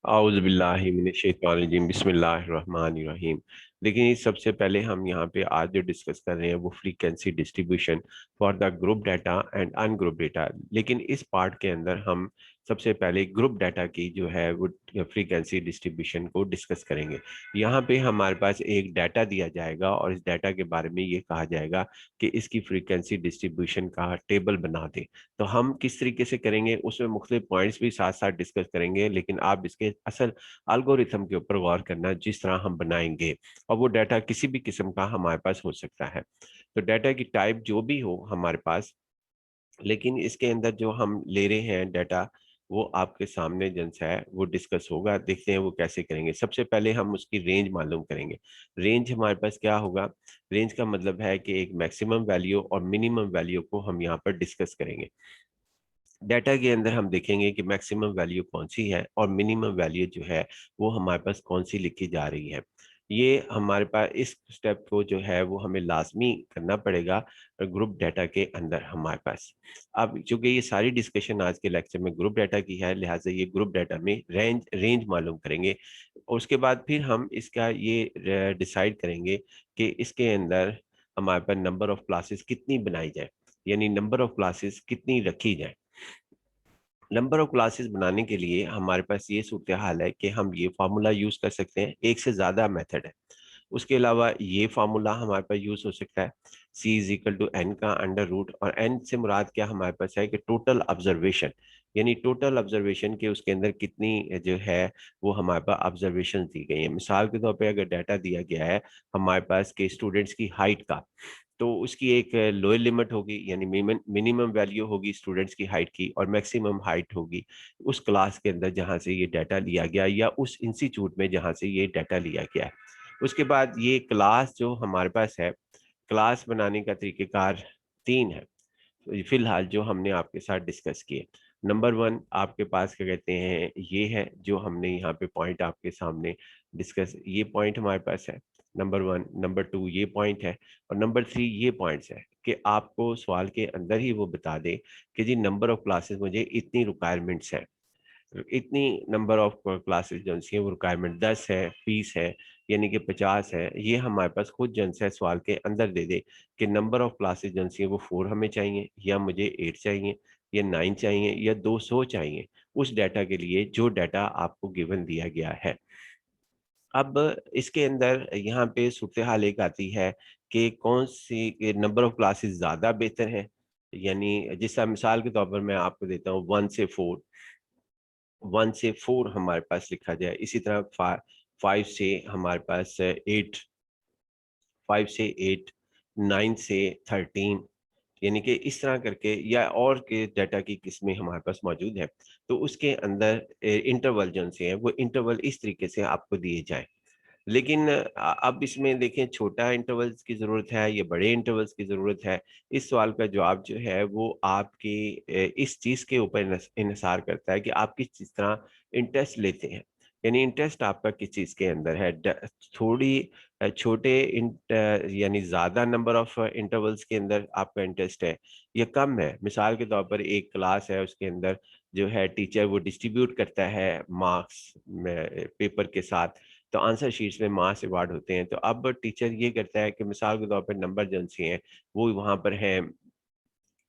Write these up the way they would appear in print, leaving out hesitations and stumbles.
आउज़ुबिल्लाहि मिनश्शैतानिर्रजीम बिस्मिल्लाहिर्रहमानिर्रहीम। लेकिन इस सबसे पहले हम यहाँ पे आज जो डिस्कस कर रहे हैं वो frequency distribution for the group data and ungroup data. लेकिन इस पार्ट के अंदर हम सबसे पहले ग्रुप डाटा की जो है वो फ्रीक्वेंसी डिस्ट्रीब्यूशन को डिस्कस करेंगे। यहाँ पे हमारे पास एक डाटा दिया जाएगा और इस डाटा के बारे में ये कहा जाएगा कि इसकी फ्रीक्वेंसी डिस्ट्रीब्यूशन का टेबल बना दे। तो हम किस तरीके से करेंगे उसमें मुख्तलिफ पॉइंट्स भी साथ साथ डिस्कस करेंगे, लेकिन आप इसके असल एल्गोरिथम के ऊपर गौर करना जिस तरह हम बनाएंगे। और वो डाटा किसी भी किस्म का हमारे पास हो सकता है, तो डाटा की टाइप जो भी हो हमारे पास, लेकिन इसके अंदर जो हम ले रहे हैं डाटा वो आपके सामने जनसा है वो डिस्कस होगा। देखते हैं वो कैसे करेंगे। सबसे पहले हम उसकी रेंज मालूम करेंगे। रेंज हमारे पास क्या होगा? रेंज का मतलब है कि एक मैक्सिमम वैल्यू और मिनिमम वैल्यू को हम यहाँ पर डिस्कस करेंगे। डाटा के अंदर हम देखेंगे कि मैक्सिमम वैल्यू कौन सी है और मिनिमम वैल्यू जो है वो हमारे पास कौन सी लिखी जा रही है। ये हमारे पास इस स्टेप को जो है वो हमें लाजमी करना पड़ेगा ग्रुप डाटा के अंदर हमारे पास। अब चूंकि ये सारी डिस्कशन आज के लेक्चर में ग्रुप डाटा की है, लिहाजा ये ग्रुप डाटा में रेंज रेंज मालूम करेंगे। उसके बाद फिर हम इसका ये डिसाइड करेंगे कि इसके अंदर हमारे पास नंबर ऑफ क्लासेस कितनी बनाई जाए, यानी नंबर ऑफ क्लासेस कितनी रखी जाए। नंबर ऑफ क्लासेस बनाने के लिए हमारे पास ये सूरत हाल है कि हम ये फार्मूला यूज कर सकते हैं। एक से ज्यादा मेथड है। उसके अलावा ये फार्मूला हमारे पास यूज हो सकता है, सी इज इक्वल टू एन का अंडर रूट। और एन से मुराद क्या हमारे पास है कि टोटल ऑब्जर्वेशन, यानी टोटल ऑब्जर्वेशन के उसके अंदर कितनी जो है वो हमारे पास ऑब्जर्वेशन दी गई है। मिसाल के तौर पे अगर डाटा दिया गया है हमारे पास के स्टूडेंट्स की हाइट का, तो उसकी एक लोअर लिमिट होगी, यानी मिनिमम वैल्यू होगी स्टूडेंट्स की हाइट की, और मैक्सिमम हाइट होगी उस क्लास के अंदर जहाँ से ये डाटा लिया गया या उस इंस्टीट्यूट में जहाँ से ये डाटा लिया गया है। उसके बाद ये क्लास जो हमारे पास है, क्लास बनाने का तरीकेकार तीन है फिलहाल जो हमने आपके साथ डिस्कस किए। नंबर वन आपके पास क्या कहते हैं, ये है जो हमने यहाँ पे पॉइंट आपके सामने डिस्कस, ये पॉइंट हमारे पास है नंबर वन। नंबर टू ये पॉइंट है, और नंबर थ्री ये पॉइंट्स है कि आपको सवाल के अंदर ही वो बता दे कि जी नंबर ऑफ क्लासेस मुझे इतनी रिक्वायरमेंट्स है, इतनी नंबर ऑफ क्लासेस जो सी है वो रिक्वायरमेंट 10 है, 20 है, यानी कि 50 है। ये हमारे पास खुद जन से सवाल के अंदर दे दे कि नंबर ऑफ क्लासेस जो सी है वो 4 हमें चाहिए, या मुझे 8 चाहिए, या 9 चाहिए, या 200 चाहिए, उस डाटा के लिए जो डाटा आपको गिवन दिया गया है। अब इसके अंदर यहाँ पे सूरत हाल एक आती है कि कौन सी नंबर ऑफ क्लासेस ज़्यादा बेहतर है। यानी जिस मिसाल के तौर पर मैं आपको देता हूँ 1 से 4, 1 से 4 हमारे पास लिखा जाए। इसी तरह 5 से हमारे पास 8, 5 से 8, 9 से 13, यानी कि इस तरह करके, या और के डाटा की किस्में हमारे पास मौजूद है। तो उसके अंदर इंटरवल जो से है वो इंटरवल इस तरीके से आपको दिए जाए। लेकिन अब इसमें देखें छोटा इंटरवल्स की ज़रूरत है या बड़े इंटरवल्स की ज़रूरत है। इस सवाल का जवाब जो है वो आपकी इस चीज़ के ऊपर इन्हिसार करता है कि आप किस तरह इंटरेस्ट लेते हैं। यानी इंटरेस्ट आपका किस चीज़ के अंदर है। थोड़ी छोटे यानी ज़्यादा नंबर ऑफ इंटरवल्स के अंदर आपका इंटरेस्ट है या कम है। मिसाल के तौर पर एक क्लास है, उसके अंदर जो है टीचर वो डिस्ट्रीब्यूट करता है मार्क्स पेपर के साथ, तो आंसर शीट्स में मार्क्स अवार्ड होते हैं। तो अब टीचर ये करता है कि मिसाल के तौर पर नंबर जो सी हैं वो वहाँ पर है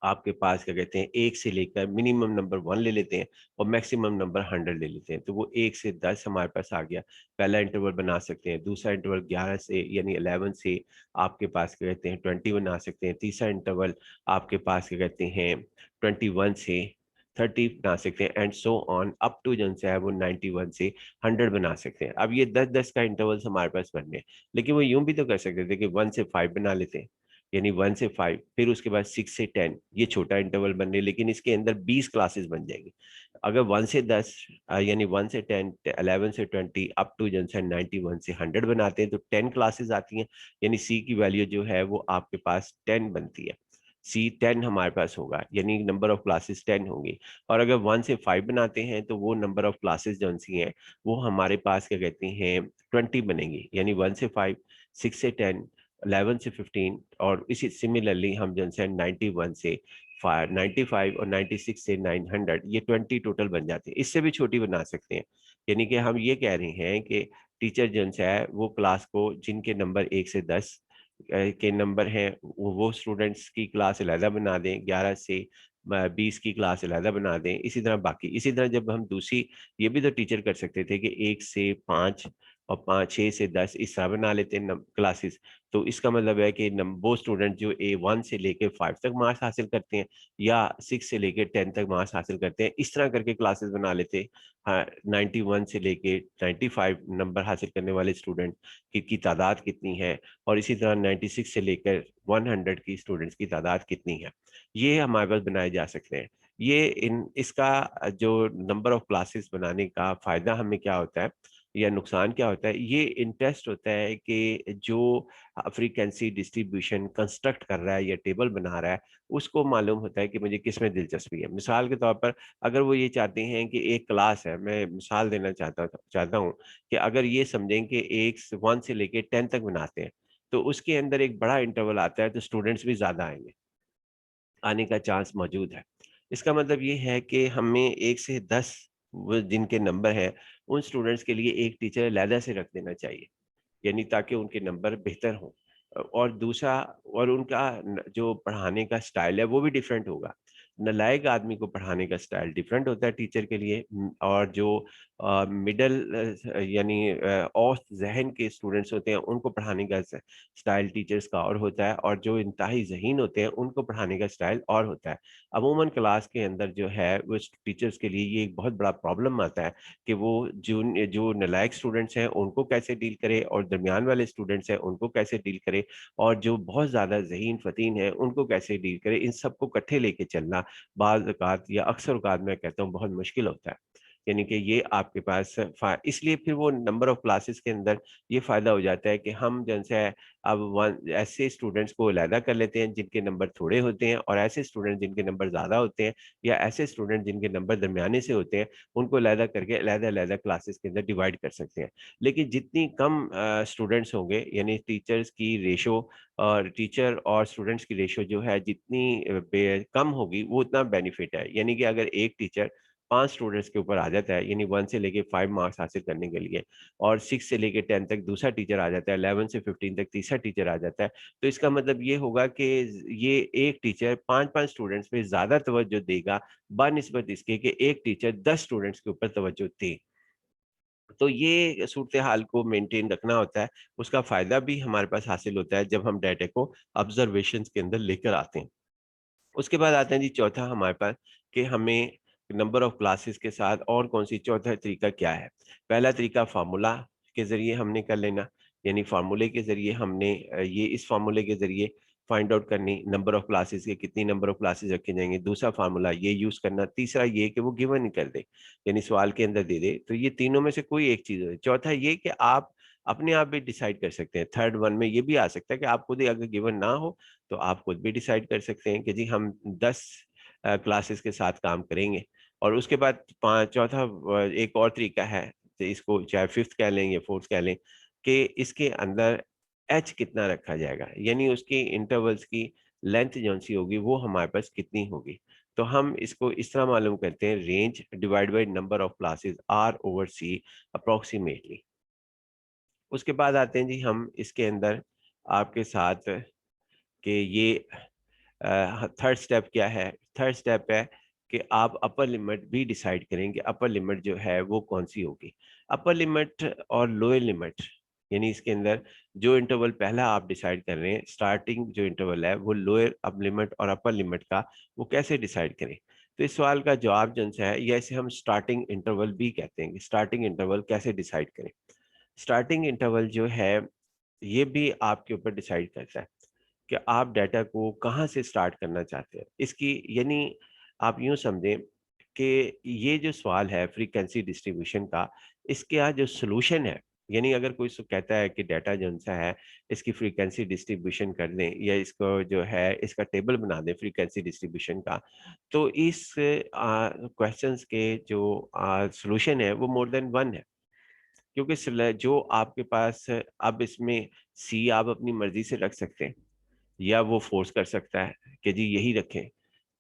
आपके पास क्या कहते हैं 1 से लेकर मिनिमम नंबर 1 ले लेते हैं और मैक्सिमम नंबर 100 ले लेते हैं। तो वो 1 से 10 हमारे पास आ गया। पहला इंटरवल बना सकते हैं, दूसरा इंटरवल 11 से यानी 11 से आपके पास क्या कहते हैं 20 बना सकते हैं, तीसरा इंटरवल आपके पास क्या कहते हैं 21 से 30 बना सकते हैं, and so on up to जो है वो 91 से 100 बना सकते हैं। अब ये 10-10 का इंटरवल्स हमारे पास बनने हैं, लेकिन वो यूं भी तो कर सकते थे कि 1 से 5 बना लेते हैं, यानी 1 से 5, फिर उसके बाद 6 से 10, ये छोटा इंटरवल बनने, लेकिन इसके अंदर 20 क्लासेस बन जाएंगी। अगर 1 से 10 यानी 1 से 10, 11 से 20 अप टू जंक्शन 91 से 100 बनाते हैं तो 10 क्लासेस आती हैं, यानी सी की वैल्यू जो है वो आपके पास 10 बनती है। C10 हमारे पास होगा, यानी नंबर ऑफ क्लासेस 10 होंगी। और अगर 1 से 5 बनाते हैं तो वो नंबर ऑफ क्लासेस जो सी हैं वो हमारे पास क्या कहते हैं 20 बनेंगी, यानी 1 से 5, 6 से 10, 11 से 15, और इसी सिमिलरली हम जो है 91 से 95 और 96 से 900, ये 20 टोटल बन जाते हैं। इससे भी छोटी बना सकते हैं, यानी कि हम ये कह रहे हैं कि टीचर जो है वो क्लास को जिनके नंबर 1 से 10 के नंबर हैं वो स्टूडेंट्स की क्लास अलहदा बना दें, 11 से 20 की क्लास अलहदा बना दें, इसी तरह बाकी। इसी तरह जब हम दूसरी, ये भी तो टीचर कर सकते थे कि 1 से 5 और 6 से 10 इस तरह बना लेते हैं क्लासेस। तो इसका मतलब है कि वो स्टूडेंट जो A1 से लेके 5 तक मार्क्स हासिल करते हैं या 6 से लेके 10 तक मार्क्स हासिल करते हैं, इस तरह करके क्लासेस बना लेते हैं। हाँ, 91 से लेके 95 नंबर हासिल करने वाले स्टूडेंट की तादाद कितनी है, और इसी तरह 96 से लेकर 100 की स्टूडेंट्स की तादाद कितनी है, ये हमारे पास बनाए जा सकते हैं। ये इन इसका जो नंबर ऑफ क्लासेस बनाने का फायदा हमें क्या होता है या नुकसान क्या होता है, ये इंटरेस्ट होता है कि जो फ्रीक्वेंसी डिस्ट्रीब्यूशन कंस्ट्रक्ट कर रहा है या टेबल बना रहा है, उसको मालूम होता है कि मुझे किस में दिलचस्पी है। मिसाल के तौर पर अगर वो ये चाहते हैं कि एक क्लास है, मैं मिसाल देना चाहता हूँ कि अगर ये समझें कि 1 से लेके 10 तक बनाते हैं, तो उसके अंदर एक बड़ा इंटरवल आता है, तो स्टूडेंट्स भी ज़्यादा आएंगे, आने का चांस मौजूद है। इसका मतलब ये है कि हमें 1 से 10 वो जिनके नंबर हैं, उन स्टूडेंट्स के लिए एक टीचर अलहदा से रख देना चाहिए, यानी ताकि उनके नंबर बेहतर हों। और दूसरा, और उनका जो पढ़ाने का स्टाइल है वो भी डिफरेंट होगा। नालायक आदमी को पढ़ाने का स्टाइल डिफरेंट होता है टीचर के लिए, और जो मिडल यानी औसत जहन के स्टूडेंट्स होते हैं उनको पढ़ाने का स्टाइल टीचर्स का और होता है, और जो इंतहाई ज़हीन होते हैं उनको पढ़ाने का स्टाइल और होता है। अमूमन क्लास के अंदर जो है वो टीचर्स के लिए ये एक बहुत बड़ा प्रॉब्लम आता है कि वो जो नालायक स्टूडेंट्स हैं उनको कैसे डील करे, और दरमियान वाले स्टूडेंट्स हैं उनको कैसे डील करे, और जो बहुत ज़्यादा ज़हीन फ़तीन है उनको कैसे डील करे। इन सबको इकट्ठे लेके चलना बाज़ औक़ात या अक्सर औक़ात मैं कहता हूँ बहुत मुश्किल होता है। यानी कि ये आपके पास इसलिए फिर वो नंबर ऑफ़ क्लासेस के अंदर ये फ़ायदा हो जाता है कि हम जैसे है अब वन ऐसे स्टूडेंट्स को अलहदा कर लेते हैं जिनके नंबर थोड़े होते हैं, और ऐसे स्टूडेंट जिनके नंबर ज़्यादा होते हैं, या ऐसे स्टूडेंट जिनके नंबर दरमियाने से होते हैं, उनको अलहदा करके अलहदा-अलहदा क्लासेस के अंदर डिवाइड कर सकते हैं। लेकिन जितनी कम स्टूडेंट्स होंगे, यानी टीचर्स की रेशो और टीचर और स्टूडेंट्स की रेशो जो है जितनी कम होगी, वो उतना बेनिफिट है। यानी कि अगर एक टीचर 5 स्टूडेंट्स के ऊपर आ जाता है, यानी 1 से लेके 5 मार्क्स हासिल करने के लिए, और 6 से लेके 10 तक दूसरा टीचर आ जाता है, 11 से 15 तक तीसरा टीचर आ जाता है, तो इसका मतलब ये होगा कि ये एक टीचर 5-5 स्टूडेंट्स पे ज़्यादा तवज्जो देगा बनिस्बत इसके कि एक टीचर 10 स्टूडेंट्स के ऊपर तवज्जो दे। तो ये सूरत-ए-हाल को मेंटेन रखना होता है, उसका फ़ायदा भी हमारे पास हासिल होता है जब हम डाटा को ऑब्जर्वेशंस के अंदर लेकर आते हैं। उसके बाद आता है जी चौथा हमारे पास कि हमें नंबर ऑफ क्लासेस के साथ और कौन-सी चौथा तरीका क्या है? पहला तरीका फ़ॉर्मूला के ज़रिए हमने कर लेना, यानी फ़ॉर्मूले के ज़रिए हमने ये इस फ़ॉर्मूले के ज़रिए फाइंड आउट करनी नंबर ऑफ क्लासेस के कितनी नंबर ऑफ क्लासेस रखे जाएँगे। दूसरा फ़ॉर्मूला ये यूज़ करना, तीसरा ये कि वो गिवन ही कर दे, यानी सवाल के अंदर दे दे। तो ये तीनों में से कोई एक चीज़ है। चौथा ये कि आप अपने आप भी डिसाइड कर सकते हैं। थर्ड वन में ये भी आ सकता है कि आप खुद ही अगर गिवन ना हो तो आप खुद भी डिसाइड कर सकते हैं कि जी हम 10 क्लासेस के साथ काम करेंगे। और उसके बाद चौथा एक और तरीका है, तो इसको चाहे फिफ्थ कह लें या फोर्थ कह लें, कि इसके अंदर एच कितना रखा जाएगा, यानी उसकी इंटरवल्स की लेंथ जो सी होगी वो हमारे पास कितनी होगी। तो हम इसको इस तरह मालूम करते हैं, range divide by number of classes R over C approximately. उसके बाद आते हैं जी हम इसके अंदर आपके साथ कि ये थर्ड स्टेप क्या है? थर्ड स्टेप है कि आप अपर लिमिट भी डिसाइड करें कि अपर लिमिट जो है वो कौन-सी होगी। अपर लिमिट और लोअर लिमिट, यानी इसके अंदर जो इंटरवल पहला आप डिसाइड कर रहे हैं, स्टार्टिंग जो इंटरवल है वो लोअर अप लिमिट और अपर लिमिट का वो कैसे डिसाइड करें? तो इस सवाल का जवाब जो है, या इसे हम स्टार्टिंग इंटरवल भी कहते हैं कि स्टार्टिंग इंटरवल कैसे डिसाइड करें? स्टार्टिंग इंटरवल जो है, ये भी आपके ऊपर डिसाइड करता है कि आप डाटा को कहाँ से स्टार्ट करना चाहते हैं। इसकी यानी आप यूँ समझें कि ये जो सवाल है फ्रीक्वेंसी डिस्ट्रीब्यूशन का, इसका जो सॉल्यूशन है, यानी अगर कोई कहता है कि डाटा जो-सा है इसकी फ्रीक्वेंसी डिस्ट्रीब्यूशन कर दें, या इसको जो है इसका टेबल बना दें फ्रीक्वेंसी डिस्ट्रीब्यूशन का, तो इस क्वेश्चंस के जो सॉल्यूशन है वो मोर देन वन है। क्योंकि जो आपके पास अब इसमें सी आप अपनी मर्ज़ी से रख सकते हैं, या वो फ़ोर्स कर सकता है कि जी यही रखें।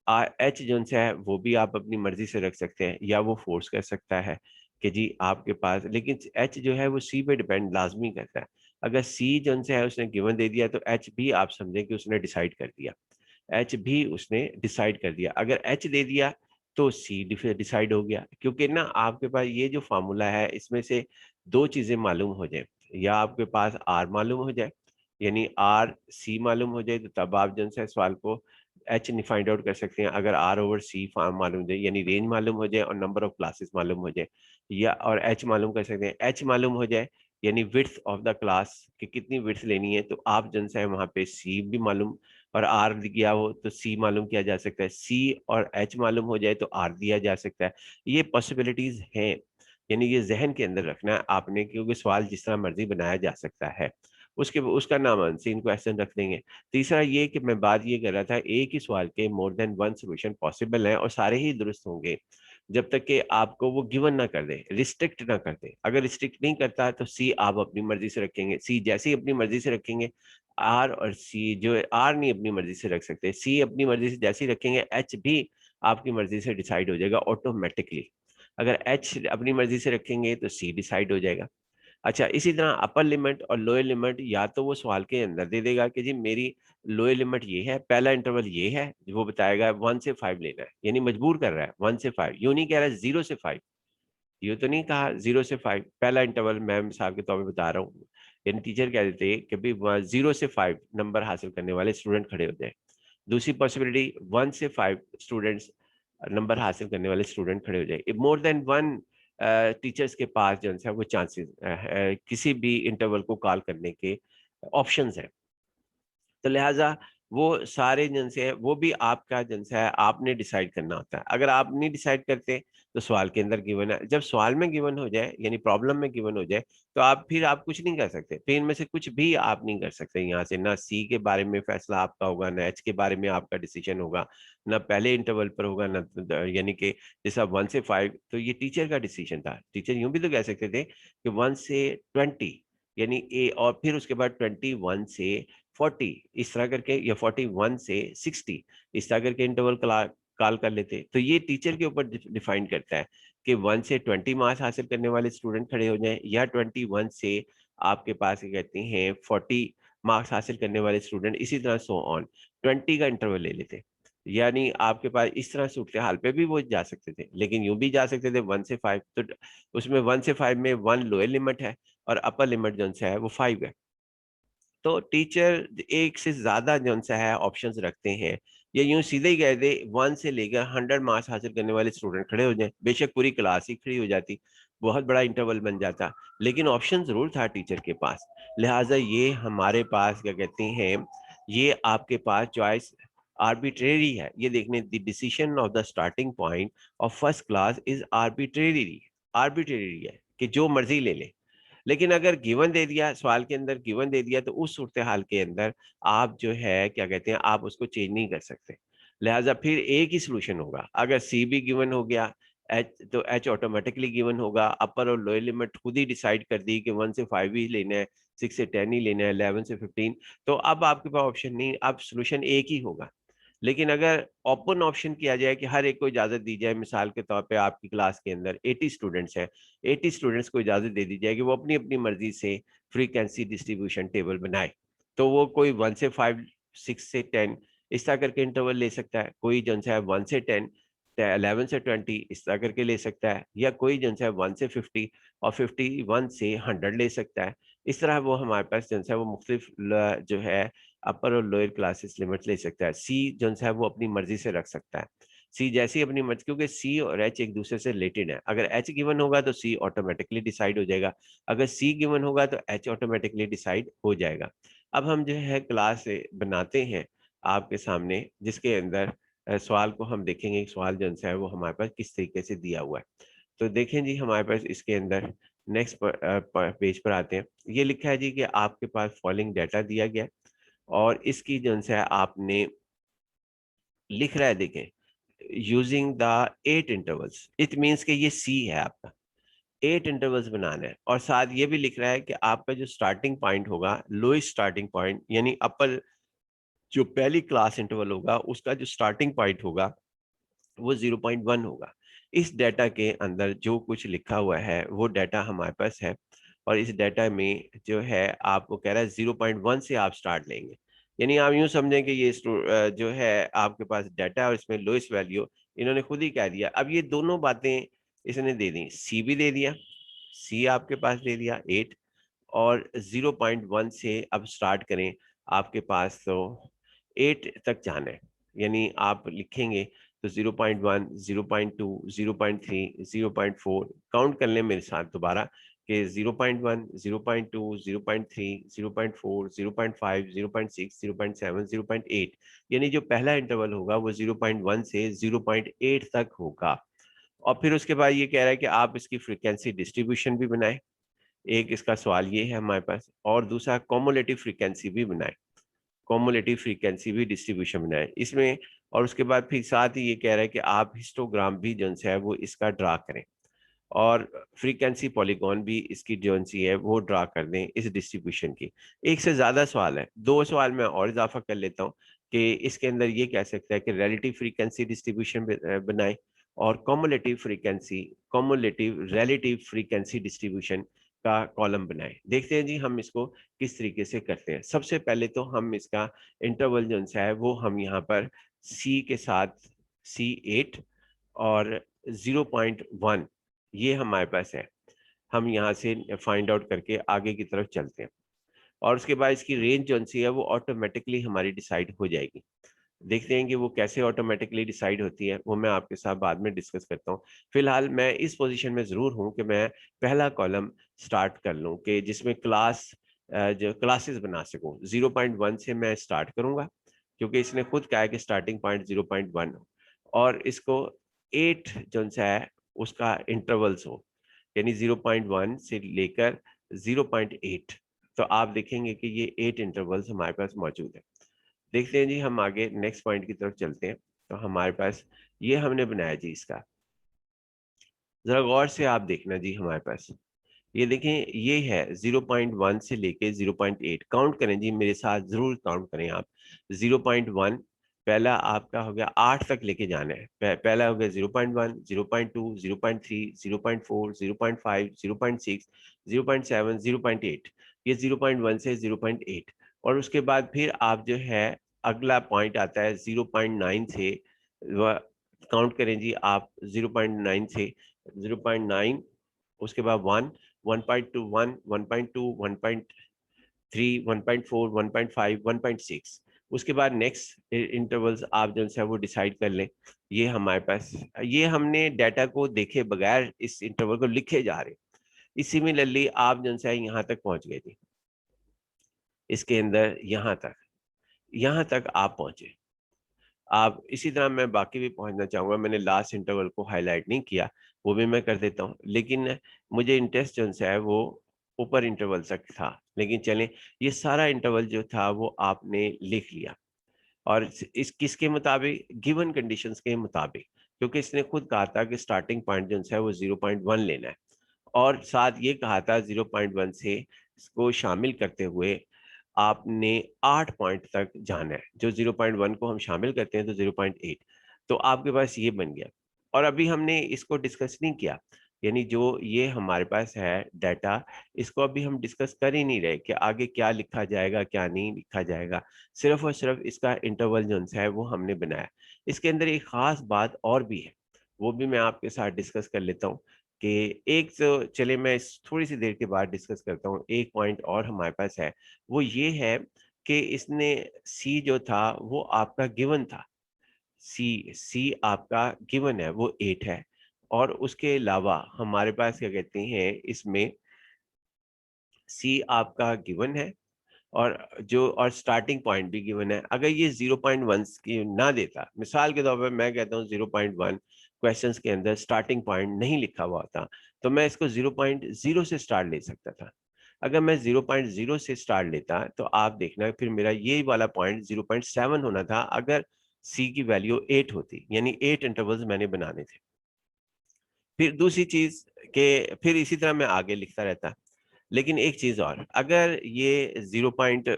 एच जो है वो भी आप अपनी मर्ज़ी से रख सकते हैं, या वो फ़ोर्स कर सकता है। कि जी आपके पास, लेकिन एच जो है वो सी पे डिपेंड लाजमी करता है। अगर सी जो है उसने गिवन दे दिया तो एच भी आप समझें कि उसने डिसाइड कर दिया, एच भी उसने डिसाइड कर दिया। अगर एच दे दिया तो सी डिसाइड हो गया, क्योंकि ना आपके पास ये जो फार्मूला है इसमें से दो चीजें मालूम हो जाए, या आपके पास आर मालूम हो जाए, यानी आर सी मालूम हो जाए, तो तब आप जो है सवाल को एच फाइंड आउट कर सकते हैं। अगर आर ओवर सी मालूम हो जाए, यानी रेंज मालूम हो जाए और नंबर ऑफ क्लासेस मालूम हो जाए, या और एच मालूम कर सकते हैं, एच मालूम हो जाए यानी विड्थ ऑफ द क्लास कि कितनी विड्थ लेनी है, तो आप जो है वहां पे सी भी मालूम और आर दिया हो तो सी मालूम किया जा सकता है, सी और एच मालूम हो जाए तो आर दिया जा सकता है। ये पॉसिबिलिटीज हैं, यानी ये जहन के अंदर रखना है आपने, क्योंकि सवाल जिस तरह मर्जी बनाया जा सकता है। उसके उसका नाम अनसीन क्वेश्चन रख देंगे। तीसरा ये कि मैं बात ये कर रहा था, एक ही सवाल के more than one solution possible है और सारे ही दुरुस्त होंगे जब तक कि आपको वो गिवन ना कर दे, रिस्ट्रिक्ट ना कर दे। अगर रिस्ट्रिक्ट नहीं करता तो सी आप अपनी मर्जी से रखेंगे, सी जैसे ही अपनी मर्जी से रखेंगे, आर और सी जो आर नहीं अपनी मर्जी से रख सकते, सी अपनी मर्जी से जैसे ही रखेंगे, एच भी आपकी मर्जी से डिसाइड हो जाएगा ऑटोमेटिकली। अगर एच अपनी मर्जी से रखेंगे तो सी डिसाइड हो जाएगा। अच्छा, इसी तरह अपर लिमिट और लोअर लिमिट या तो वो सवाल के अंदर दे देगा कि जी मेरी लोअर लिमिट ये है, पहला इंटरवल ये है, वो बताएगा 1 से 5 लेना है, यानी मजबूर कर रहा है 1 से 5, यूं नहीं कह रहा है 0 से 5, ये तो नहीं कहा 0 से 5, पहला इंटरवल मैं मिसाल के तौर पे बता रहा हूँ। यानी टीचर कह देते हैं कि भाई 0 से 5 नंबर हासिल करने वाले स्टूडेंट खड़े हो जाए। दूसरी पॉसिबिलिटी 1 से 5 स्टूडेंट्स नंबर हासिल करने वाले स्टूडेंट खड़े हो जाए। मोर देन वन टीचर्स के पास जो है वो चांसेस किसी भी इंटरवल को कॉल करने के ऑप्शंस हैं। तो लिहाजा वो सारे जन से है वो भी आपका जन से है, आपने डिसाइड करना होता है। अगर आप नहीं डिसाइड करते तो सवाल के अंदर गिवन है, जब सवाल में गिवन हो जाए यानी प्रॉब्लम में गिवन हो जाए तो आप फिर आप कुछ नहीं कर सकते, फिर इनमें से कुछ भी आप नहीं कर सकते। यहाँ से ना सी के बारे में फैसला आपका होगा, ना एच के बारे में आपका डिसीजन होगा, ना पहले इंटरवल पर होगा, ना यानी कि जैसा 1 से 5 तो ये टीचर का डिसीजन था। टीचर यूं भी तो कह सकते थे कि 1 से 20 यानी ए, और फिर उसके बाद 21 से 40 इस तरह करके, या 41 से 60 इस तरह करके इंटरवल कॉल कर लेते। तो ये टीचर के ऊपर डिफाइन करता है कि 1 से 20 मार्क्स हासिल करने वाले स्टूडेंट खड़े हो जाएं, या 21 से आपके पास क्या कहते हैं 40 मार्क्स हासिल करने वाले स्टूडेंट, इसी तरह सो ऑन 20 का इंटरवल ले लेते। यानी आपके पास इस तरह सूरत हाल पे भी वो जा सकते थे, लेकिन यूं भी जा सकते थे 1 से 5, तो उसमें 1 से 5 में 1 लोअर लिमिट है और अपर लिमिट जो है वो 5 है। तो टीचर एक से ज्यादा जो सा है ऑप्शंस रखते हैं, या यूं सीधे ही कह दे 1 से लेकर 100 मार्क्स हासिल करने वाले स्टूडेंट खड़े हो जाएं, बेशक पूरी क्लास ही खड़ी हो जाती, बहुत बड़ा इंटरवल बन जाता, लेकिन ऑप्शन जरूर था टीचर के पास। लिहाजा ये हमारे पास क्या कहते हैं, ये आपके पास चॉइस आर्बिट्रेरी है। ये देखने the decision of the starting point of first class is arbitrary, arbitrary है कि जो मर्जी ले ले। लेकिन अगर गिवन दे दिया, सवाल के अंदर गिवन दे दिया, तो उस सूरत हाल के अंदर आप जो है क्या कहते हैं आप उसको चेंज नहीं कर सकते। लिहाजा फिर एक ही सोल्यूशन होगा। अगर सी भी गिवन हो गया, एच तो एच ऑटोमेटिकली गिवन होगा। अपर और लोअर लिमिट खुद ही डिसाइड कर दी कि 1 से 5 ही लेना है, 6 से 10 ही लेना है, 11 से 15, तो अब आपके पास ऑप्शन नहीं, अब सोल्यूशन एक ही होगा। लेकिन अगर ओपन ऑप्शन किया जाए कि हर एक को इजाजत दी जाए, मिसाल के तौर पे आपकी क्लास के अंदर 80 स्टूडेंट्स हैं, 80 स्टूडेंट्स को इजाजत दे दी जाए कि वो अपनी अपनी मर्जी से फ्रीक्वेंसी डिस्ट्रीब्यूशन टेबल बनाए, तो वो कोई 1 से 5, 6 से 10 इस तरह करके इंटरवल ले सकता है, कोई जो है 1 से 10, 11 से 20 इस तरह करके ले सकता है, या कोई जो है 1 से 50 और 51 से 100 ले सकता है। इस तरह वो हमारे पास जो है वो मुख्तलिफ जो है अपर और लोअर क्लासेस लिमिट ले सकता है। सी जो है वो अपनी मर्जी से रख सकता है, सी जैसी अपनी मर्जी, क्योंकि सी और एच एक दूसरे से रिलेटेड है। अगर एच गिवन होगा तो सी ऑटोमेटिकली डिसाइड हो जाएगा, अगर सी गिवन होगा तो एच ऑटोमेटिकली डिसाइड हो जाएगा। अब हम जो है क्लास बनाते हैं आपके सामने, जिसके अंदर सवाल को हम देखेंगे, सवाल जो है वो हमारे पास किस तरीके से दिया हुआ है। तो देखें जी, हमारे पास इसके अंदर नेक्स्ट पेज पर आते हैं। ये लिखा है जी कि आपके पास फॉलोइंग डाटा दिया गया है और इसकी जो है आपने लिख रहा है, देखें using the 8 intervals, it means कि ये सी है आपका, 8 इंटरवल्स बनाना है। और साथ ये भी लिख रहा है कि आपका जो स्टार्टिंग पॉइंट होगा, लोएस्ट स्टार्टिंग पॉइंट यानी अपर जो पहली क्लास इंटरवल होगा उसका जो स्टार्टिंग पॉइंट होगा वो 0.1 होगा। इस डाटा के अंदर जो कुछ लिखा हुआ है वो डाटा हमारे पास है, और इस डाटा में जो है आपको कह रहा है 0.1 से आप स्टार्ट लेंगे। यानी आप यूं समझें कि ये जो है आपके पास डाटा है और इसमें लोएस्ट वैल्यू इन्होंने खुद ही कह दिया। अब ये दोनों बातें इसने दे दी, सी भी दे दिया, सी आपके पास दे दिया 8, और 0.1 से अब स्टार्ट करें, आपके पास तो 8 तक जाना है। यानी आप लिखेंगे तो 0.1, 0.2, 0.3, 0.4 काउंट कर लें मेरे साथ दोबारा कि 0.1, 0.2, 0.3, 0.4, 0.5, 0.6, 0.7, 0.8, यानी जो पहला इंटरवल होगा वो 0.1 से 0.8 तक होगा। और फिर उसके बाद ये कह रहा है कि आप इसकी फ्रीक्वेंसी डिस्ट्रीब्यूशन भी बनाएं। एक इसका सवाल ये है हमारे पास, और दूसरा कॉमुलेटिव फ्रीक्वेंसी भी बनाए, कॉमुलेटिव फ्रीक्वेंसी भी डिस्ट्रीब्यूशन बनाए इसमें। और उसके बाद फिर साथ ही ये कह रहा है कि आप हिस्टोग्राम भी जो है वो इसका ड्रा करें, और फ्रीक्वेंसी पॉलीगॉन भी इसकी जो सी है वो ड्रा कर दें इस डिस्ट्रीब्यूशन की। एक से ज्यादा सवाल है, दो सवाल मैं और इजाफा कर लेता हूँ कि इसके अंदर ये कह सकता है कि रिलेटिव फ्रीक्वेंसी डिस्ट्रीब्यूशन बनाए, और कॉमुलेटिव रिलेटिव फ्रीक्वेंसी डिस्ट्रीब्यूशन का कॉलम बनाए। देखते हैं जी हम इसको किस तरीके से करते हैं। सबसे पहले तो हम इसका इंटरवल जो है वो हम यहाँ पर सी के साथ C8 और 0.1 ये हमारे पास है, हम यहाँ से फाइंड आउट करके आगे की तरफ चलते हैं, और उसके बाद इसकी रेंज जो सी है वो ऑटोमेटिकली हमारी डिसाइड हो जाएगी। देखते हैं कि वो कैसे ऑटोमेटिकली डिसाइड होती है, वो मैं आपके साथ बाद में डिस्कस करता हूँ। फिलहाल मैं इस पोजीशन में जरूर हूँ कि मैं पहला कॉलम स्टार्ट कर लूँ कि जिसमें जो क्लासेस बना सकूँ। 0.1 से मैं स्टार्ट करूँगा क्योंकि इसने खुद कहा है कि स्टार्टिंग पॉइंट 0.1 हो, और इसको 8 जो है उसका इंटरवल्स हो, यानी 0.1 से लेकर 0.8। तो आप देखेंगे कि ये 8 इंटरवल्स हमारे पास मौजूद है। देखते हैं जी हम आगे नेक्स्ट पॉइंट की तरफ चलते हैं। तो हमारे पास ये हमने बनाया जी इसका, जरा गौर से आप देखना जी हमारे पास ये देखें, ये है 0.1 से लेके 0.8। काउंट करें जी मेरे साथ, जरूर काउंट करें आप। 0.1 पहला आपका हो गया 8 तक लेके जाना है। पहला हो गया 0.1, 0.2, 0.3, 0.4, 0.5, 0.6, 0.7, 0.8। ये 0.1 से 0.8, और उसके बाद फिर आप जो है अगला पॉइंट आता है 0.9 से। काउंट करें जी आप 0.9 से 0.9, उसके बाद 1, 1.2, 1, 1.2, 1.3, 1.4, 1.5, 1.6। उसके बाद नेक्स्ट इंटरवल्स आप जो है वो डिसाइड कर लें। ये हमारे पास, ये हमने डाटा को देखे बगैर इस इंटरवल को लिखे जा रहे। इसी में लल्ली आप जो है यहाँ तक पहुंच गए थे, इसके अंदर यहाँ तक आप पहुंचे। आप इसी तरह मैं बाकी भी पहुंचना चाहूंगा, मैंने लास्ट इंटरवल को हाईलाइट नहीं किया, वो भी मैं कर देता हूँ, लेकिन मुझे इंटरेस्ट जो है वो ऊपर इंटरवल तक था। लेकिन चलें, ये सारा इंटरवल जो था वो आपने लिख लिया, और इस किसके मुताबिक, गिवन कंडीशंस के मुताबिक, क्योंकि इसने खुद कहा था कि स्टार्टिंग पॉइंट जो है वो 0.1 लेना है, और साथ ये कहा था 0.1 से इसको शामिल करते हुए आपने 8 पॉइंट तक जाना है। जो 0.1 को हम शामिल करते हैं तो 0.8, तो आपके पास ये बन गया। और अभी हमने इसको डिस्कस नहीं किया, यानी जो ये हमारे पास है डाटा, इसको अभी हम डिस्कस कर ही नहीं रहे कि आगे क्या लिखा जाएगा क्या नहीं लिखा जाएगा। सिर्फ और सिर्फ इसका इंटरवल जो है वो हमने बनाया। इसके अंदर एक खास बात और भी है, वो भी मैं आपके साथ डिस्कस कर लेता हूँ कि एक तो चले मैं इस थोड़ी सी देर के बाद डिस्कस करता हूँ। एक पॉइंट और हमारे पास है, वो ये है कि इसने सी जो था वो आपका गिवन था, सी आपका गिवन है वो 8 है, और उसके अलावा हमारे पास क्या कहते हैं इसमें सी आपका गिवन है, और स्टार्टिंग पॉइंट भी गिवन है। अगर ये 0.1 की ना देता, मिसाल के तौर पर मैं कहता हूँ 0.1 क्वेश्चंस के अंदर स्टार्टिंग पॉइंट नहीं लिखा हुआ होता, तो मैं इसको 0.0 से स्टार्ट ले सकता था। अगर मैं 0.0 से स्टार्ट लेता तो आप देखना फिर मेरा ये वाला पॉइंट 0.7 होना था, अगर सी की वैल्यू 8 होती, यानी 8 इंटरवल्स मैंने बनाने थे। फिर दूसरी चीज के फिर इसी तरह मैं आगे लिखता रहता। लेकिन एक चीज और, अगर ये 0 पॉइंट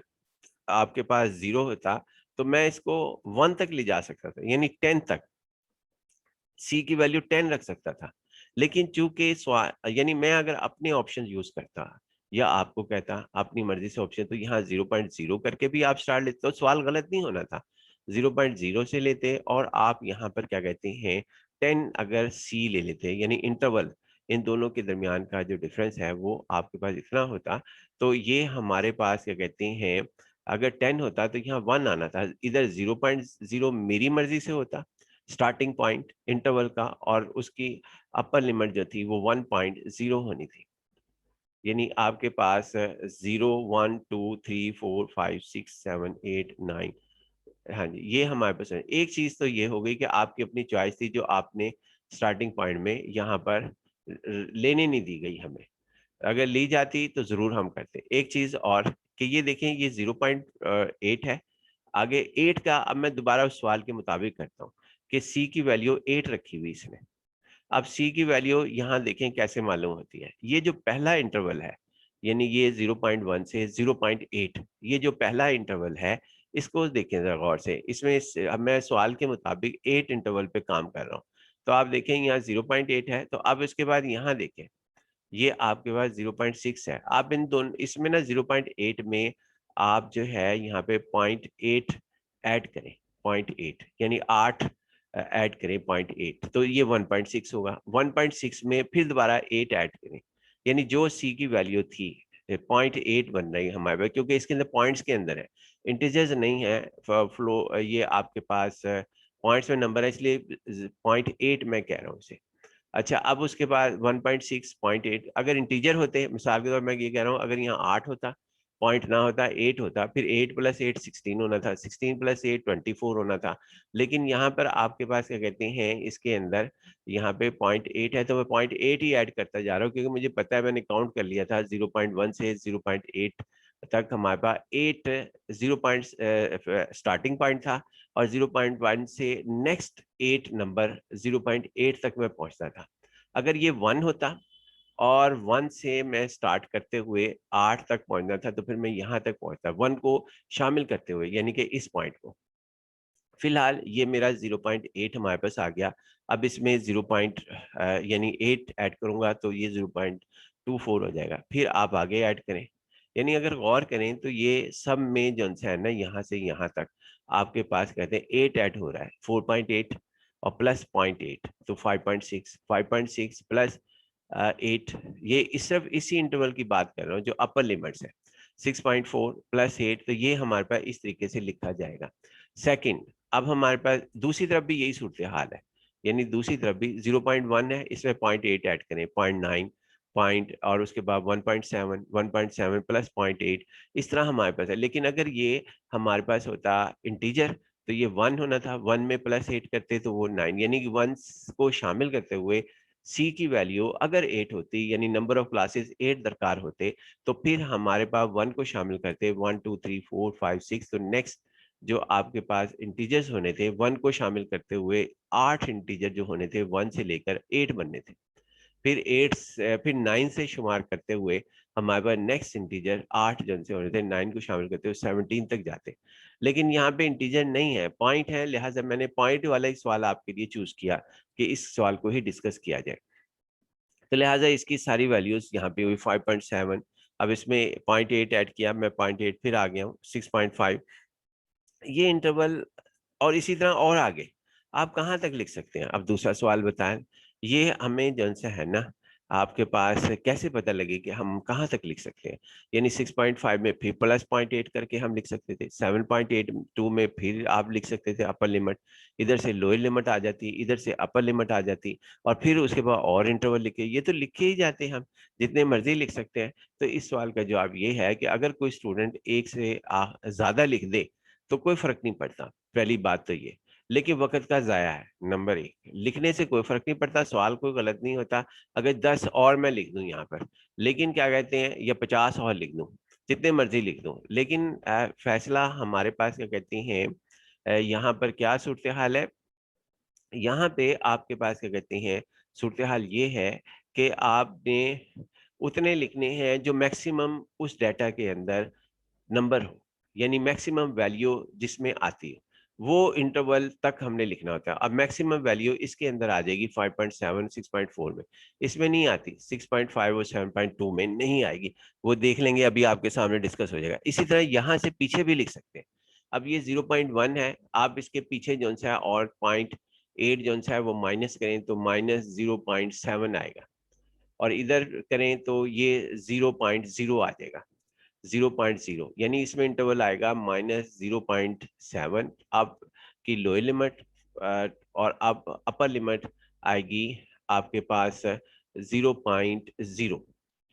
आपके पास 0 होता तो मैं इसको 1 तक ले जा सकता था, यानी 10 तक। सी की वैल्यू 10 रख सकता था, लेकिन चूंकि यानी मैं अगर अपने ऑप्शन यूज करता या आपको कहता अपनी मर्जी से ऑप्शन, तो यहाँ 0.0 करके भी आप स्टार्ट लेते तो सवाल गलत नहीं होना था। 0.0 से लेते और आप यहाँ पर क्या कहते हैं 10 अगर सी ले लेते, यानी इंटरवल इन दोनों के दरमियान का जो डिफरेंस है वो आपके पास इतना होता, तो ये हमारे पास क्या कहते हैं अगर 10 होता तो यहाँ 1 आना था। इधर 0.0 मेरी मर्जी से होता स्टार्टिंग पॉइंट इंटरवल का, और उसकी अपर लिमिट जो थी वो 1.0 होनी थी। यानी आपके पास 0 1 2 3 4 5 6 7 8 9, हाँ जी ये हमारे पास है। एक चीज तो ये हो गई कि आपकी अपनी चॉइस थी जो आपने स्टार्टिंग पॉइंट में यहाँ पर लेने नहीं दी गई हमें, अगर ली जाती तो जरूर हम करते। एक चीज और कि ये देखें ये 0.8 है, आगे 8 का अब मैं दोबारा उस सवाल के मुताबिक करता हूँ कि सी की वैल्यू 8 रखी हुई इसने। अब सी की वैल्यू यहाँ देखें कैसे मालूम होती है। ये जो पहला इंटरवल है यानी ये 0.1 से 0.8, ये जो पहला इंटरवल है इसको देखें जरा गौर से। अब मैं सवाल के मुताबिक 8 इंटरवल पे काम कर रहा हूँ, तो आप देखें यहाँ 0.8 है, तो अब इसके बाद यहाँ देखें ये आपके पास 0.6 है। आप इन दोनों इसमें ना 0.8 में आप जो है यहाँ पे 0.8 ऐड करें, 0.8 यानी 8 ऐड करें 0.8, तो ये 1.6 होगा। 1.6 में फिर दोबारा 8 ऐड करें, यानी जो सी की वैल्यू थी 0.8 बन रही है हमारे पास, क्योंकि इसके अंदर पॉइंट्स के अंदर है, इंटीजर्स नहीं है। फ्लो ये आपके पास पॉइंट्स में नंबर है, इसलिए 0.8 मैं कह रहा हूँ इसे। अच्छा अब उसके बाद 1.6 0.8 अगर इंटीजर होते, मिसाल के तौर मैं ये कह रहा हूँ अगर यहाँ 8 होता, पॉइंट ना होता 8 होता, फिर 8 + 8 16 होना था, 16 + 8 24 होना था। लेकिन यहाँ पर आपके पास क्या कहते हैं इसके अंदर यहाँ पे 0.8 है, तो मैं 0.8 ही ऐड करता जा रहा हूँ, क्योंकि मुझे पता है मैंने काउंट कर लिया था 0.1 से 0.8 तक हमारे पास 8 0 पॉइंट स्टार्टिंग पॉइंट था, और 0.1 से नेक्स्ट 8 नंबर 0.8 तक मैं पहुंचता था। अगर ये 1 होता और 1 से मैं स्टार्ट करते हुए 8 तक पहुंचना था, तो फिर मैं यहाँ तक पहुंचता 1 को शामिल करते हुए, यानी कि इस पॉइंट को। फिलहाल ये मेरा 0.8 हमारे पास आ गया। अब इसमें 0 यानी 8 ऐड करूंगा तो ये 0.24 हो जाएगा। फिर आप आगे ऐड करें, यानी अगर गौर करें तो ये सब में जो है ना यहाँ से यहाँ तक आपके पास कहते हैं 8 ऐड हो रहा है, 4.8 और प्लस 0.8 तो 5.6, 5.6 प्लस 8, ये सिर्फ इसी इंटरवल की बात कर रहा हूँ जो अपर लिमिट्स है। 6.4 + 8, तो ये हमारे पास इस तरीके से लिखा जाएगा। सेकंड, अब हमारे पास दूसरी तरफ भी यही सूरत हाल है, यानी दूसरी तरफ भी 0.1 है, इसमें 0.8 ऐड करें, 0.9 पॉइंट, और उसके बाद 1.7, 1.7 + 0.8, इस तरह हमारे पास है। लेकिन अगर ये हमारे पास होता इंटीजर तो ये 1 होना था, 1 में +8 करते तो वो 9, यानी कि 1 को शामिल करते हुए सी की वैल्यू अगर 8 होती, यानी नंबर ऑफ क्लासेस 8 दरकार होते, तो फिर हमारे पास 1 को शामिल करते 1 2 3 4 5 6, तो नेक्स्ट जो आपके पास इंटीजर्स होने थे 1 को शामिल करते हुए 8 इंटीजर जो होने थे 1 से लेकर 8 बनने थे। फिर 9 से शुमार करते हुए हमारे पास नेक्स्ट इंटीजर 8 जन से होने थे, 9 को शामिल करते हुए 17 तक जाते। लेकिन यहाँ पे इंटीजर नहीं है, पॉइंट है, लिहाजा मैंने पॉइंट वाला एक सवाल आपके लिए चूज किया कि इस सवाल को ही डिस्कस किया जाए। तो लिहाजा इसकी सारी वैल्यूज यहाँ पे हुई 5.7। अब इसमें 0.8 ऐड किया, मैं 0.8 फिर आ गया हूँ 6.5, ये इंटरवल। और इसी तरह और आगे आप कहाँ तक लिख सकते हैं। अब दूसरा सवाल बताएं, ये हमें जन से है ना आपके पास कैसे पता लगे कि हम कहाँ तक लिख सकते हैं। यानी 6.5 में फिर प्लस 0.8 करके हम लिख सकते थे, 7.82 में फिर आप लिख सकते थे अपर लिमिट, इधर से लोअर लिमिट आ जाती, इधर से अपर लिमिट आ जाती, और फिर उसके बाद और इंटरवल लिखे, ये तो लिखे ही जाते हैं, हम जितने मर्जी लिख सकते हैं। तो इस सवाल का जवाब ये है कि अगर कोई स्टूडेंट एक से ज्यादा लिख दे तो कोई फर्क नहीं पड़ता, पहली बात तो ये। लेकिन वक्त का जाया है, नंबर 1, लिखने से कोई फर्क नहीं पड़ता, सवाल कोई गलत नहीं होता अगर 10 और मैं लिख दूं यहाँ पर, लेकिन क्या कहते हैं या 50 और लिख दूं, जितने मर्जी लिख दूं, लेकिन फैसला हमारे पास क्या कहते हैं यहाँ पर क्या सूरत हाल है। यहाँ पे आपके पास क्या कहते हैं सूरत हाल ये है कि आपने उतने लिखने हैं जो मैक्सिमम उस डाटा के अंदर नंबर हो, यानी मैक्सिमम वैल्यू जिसमें आती हो। वो इंटरवल तक हमने लिखना होता है। अब मैक्सिमम वैल्यू इसके अंदर आ जाएगी 5.7 6.4 में, इसमें नहीं आती, 6.5 और 7.2 में नहीं आएगी, वो देख लेंगे, अभी आपके सामने डिस्कस हो जाएगा। इसी तरह यहाँ से पीछे भी लिख सकते हैं। अब ये 0.1 है, आप इसके पीछे जो सा है और 0.8 जो सा है वो माइनस करें तो -0.7 आएगा, और इधर करें तो ये 0.0 आ जाएगा, 0.0, यानी इसमें इंटरवल आएगा -0.7 आपकी लोअर लिमिट, और अब अपर लिमिट आएगी आपके पास 0.0,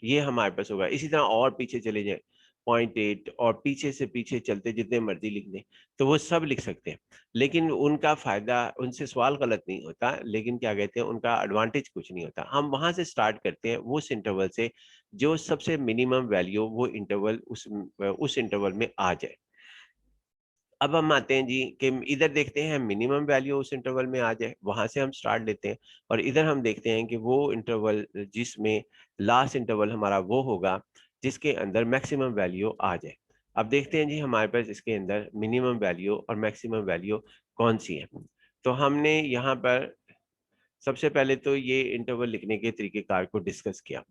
ये हमारे पास होगा। इसी तरह और पीछे चले जाए 0.8, और पीछे से पीछे चलते जितने मर्जी लिख दें तो वो सब लिख सकते हैं, लेकिन उनका फायदा, उनसे सवाल गलत नहीं होता, लेकिन क्या कहते हैं उनका एडवांटेज कुछ नहीं होता। हम वहां से स्टार्ट करते हैं उस इंटरवल से जो सबसे मिनिमम वैल्यू वो इंटरवल उस इंटरवल में आ जाए। अब हम आते हैं जी कि इधर देखते हैं मिनिमम वैल्यू उस इंटरवल में आ जाए, वहां से हम स्टार्ट लेते हैं, और इधर हम देखते हैं कि वो इंटरवल जिसमें लास्ट इंटरवल हमारा वो होगा जिसके अंदर मैक्सिमम वैल्यू आ जाए। अब देखते हैं जी हमारे पास इसके अंदर मिनिमम वैल्यू और मैक्सिमम वैल्यू कौन सी है। तो हमने यहाँ पर सबसे पहले तो ये इंटरवल लिखने के तरीकेकार को डिस्कस किया।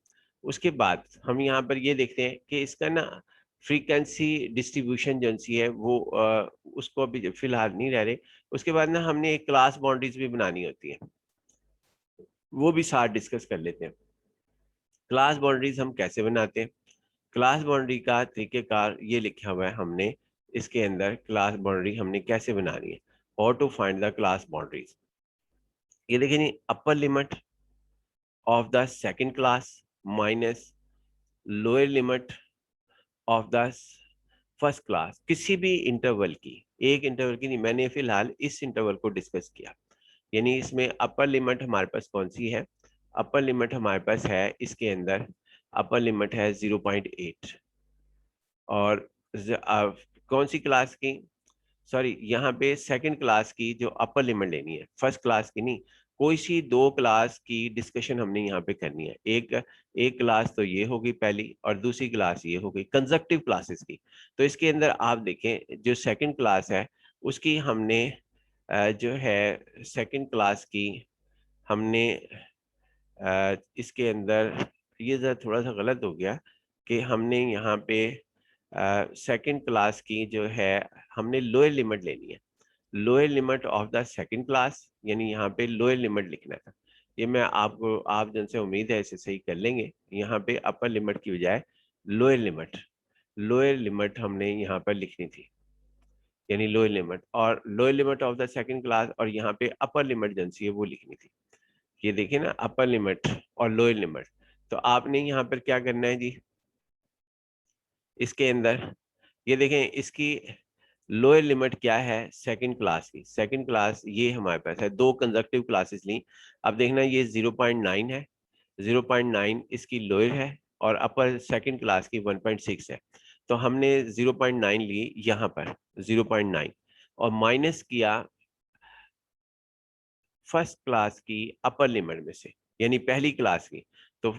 उसके बाद हम यहाँ पर ये देखते हैं कि इसका ना फ्रीक्वेंसी डिस्ट्रीब्यूशन जो सी है वो उसको अभी फिलहाल नहीं रह रहे। उसके बाद ना हमने एक क्लास बाउंड्रीज भी बनानी होती है, वो भी साथ डिस्कस कर लेते हैं। क्लास बाउंड्रीज हम कैसे बनाते हैं, क्लास बाउंड्री का तरीकेकार ये लिखा हुआ है हमने इसके अंदर, क्लास बाउंड्री हमने कैसे बनानी है, और to find the class boundaries. ये देखिए नहीं, upper limit of the second class minus lower limit of the first class, किसी भी इंटरवल की, एक इंटरवल की नहीं, मैंने फिलहाल इस इंटरवल को डिस्कस किया। यानी इसमें अपर लिमिट हमारे पास कौन सी है, अपर लिमिट हमारे पास है इसके अंदर, अपर लिमिट है 0.8, और कौन सी क्लास की, सॉरी यहाँ पे सेकंड क्लास की जो अपर लिमिट लेनी है, फर्स्ट क्लास की नहीं, कोई सी दो क्लास की डिस्कशन हमने यहाँ पे करनी है। एक एक क्लास तो ये होगी पहली, और दूसरी क्लास ये होगी कंजक्टिव क्लासेस की। तो इसके अंदर आप देखें जो सेकंड क्लास है उसकी हमने जो है सेकंड क्लास की हमने इसके अंदर, ये जरा थोड़ा सा गलत हो गया कि हमने यहाँ पे सेकंड क्लास की जो है हमने लोअर लिमिट लेनी है, lower limit of the second class, यानी यहाँ पे लोअर लिमिट लिखना था। ये मैं आपको, आप जिनसे उम्मीद है इसे सही कर लेंगे। यहाँ पे अपर लिमिट की बजाय लोअर लिमिट, लोअर लिमिट हमने यहाँ पर लिखनी थी, यानी लोअर लिमिट, और lower limit of the second class, और यहाँ पे अपर लिमिट जो है वो लिखनी थी। ये देखिए ना, अपर लिमिट और लोअर लिमिट। तो आपने यहाँ पर क्या करना है जी, इसके अंदर ये देखें, इसकी लोअर लिमिट क्या है सेकंड क्लास की, सेकंड क्लास ये हमारे पास है, दो कंजक्टिव क्लासेस ली। अब देखना ये 0.9 है, 0.9 इसकी लोअर है, और अपर सेकंड क्लास की 1.6 है। तो हमने 0.9 ली यहाँ पर, 0.9, और माइनस किया फर्स्ट क्लास की अपर लिमिट में से, यानी पहली क्लास की, तो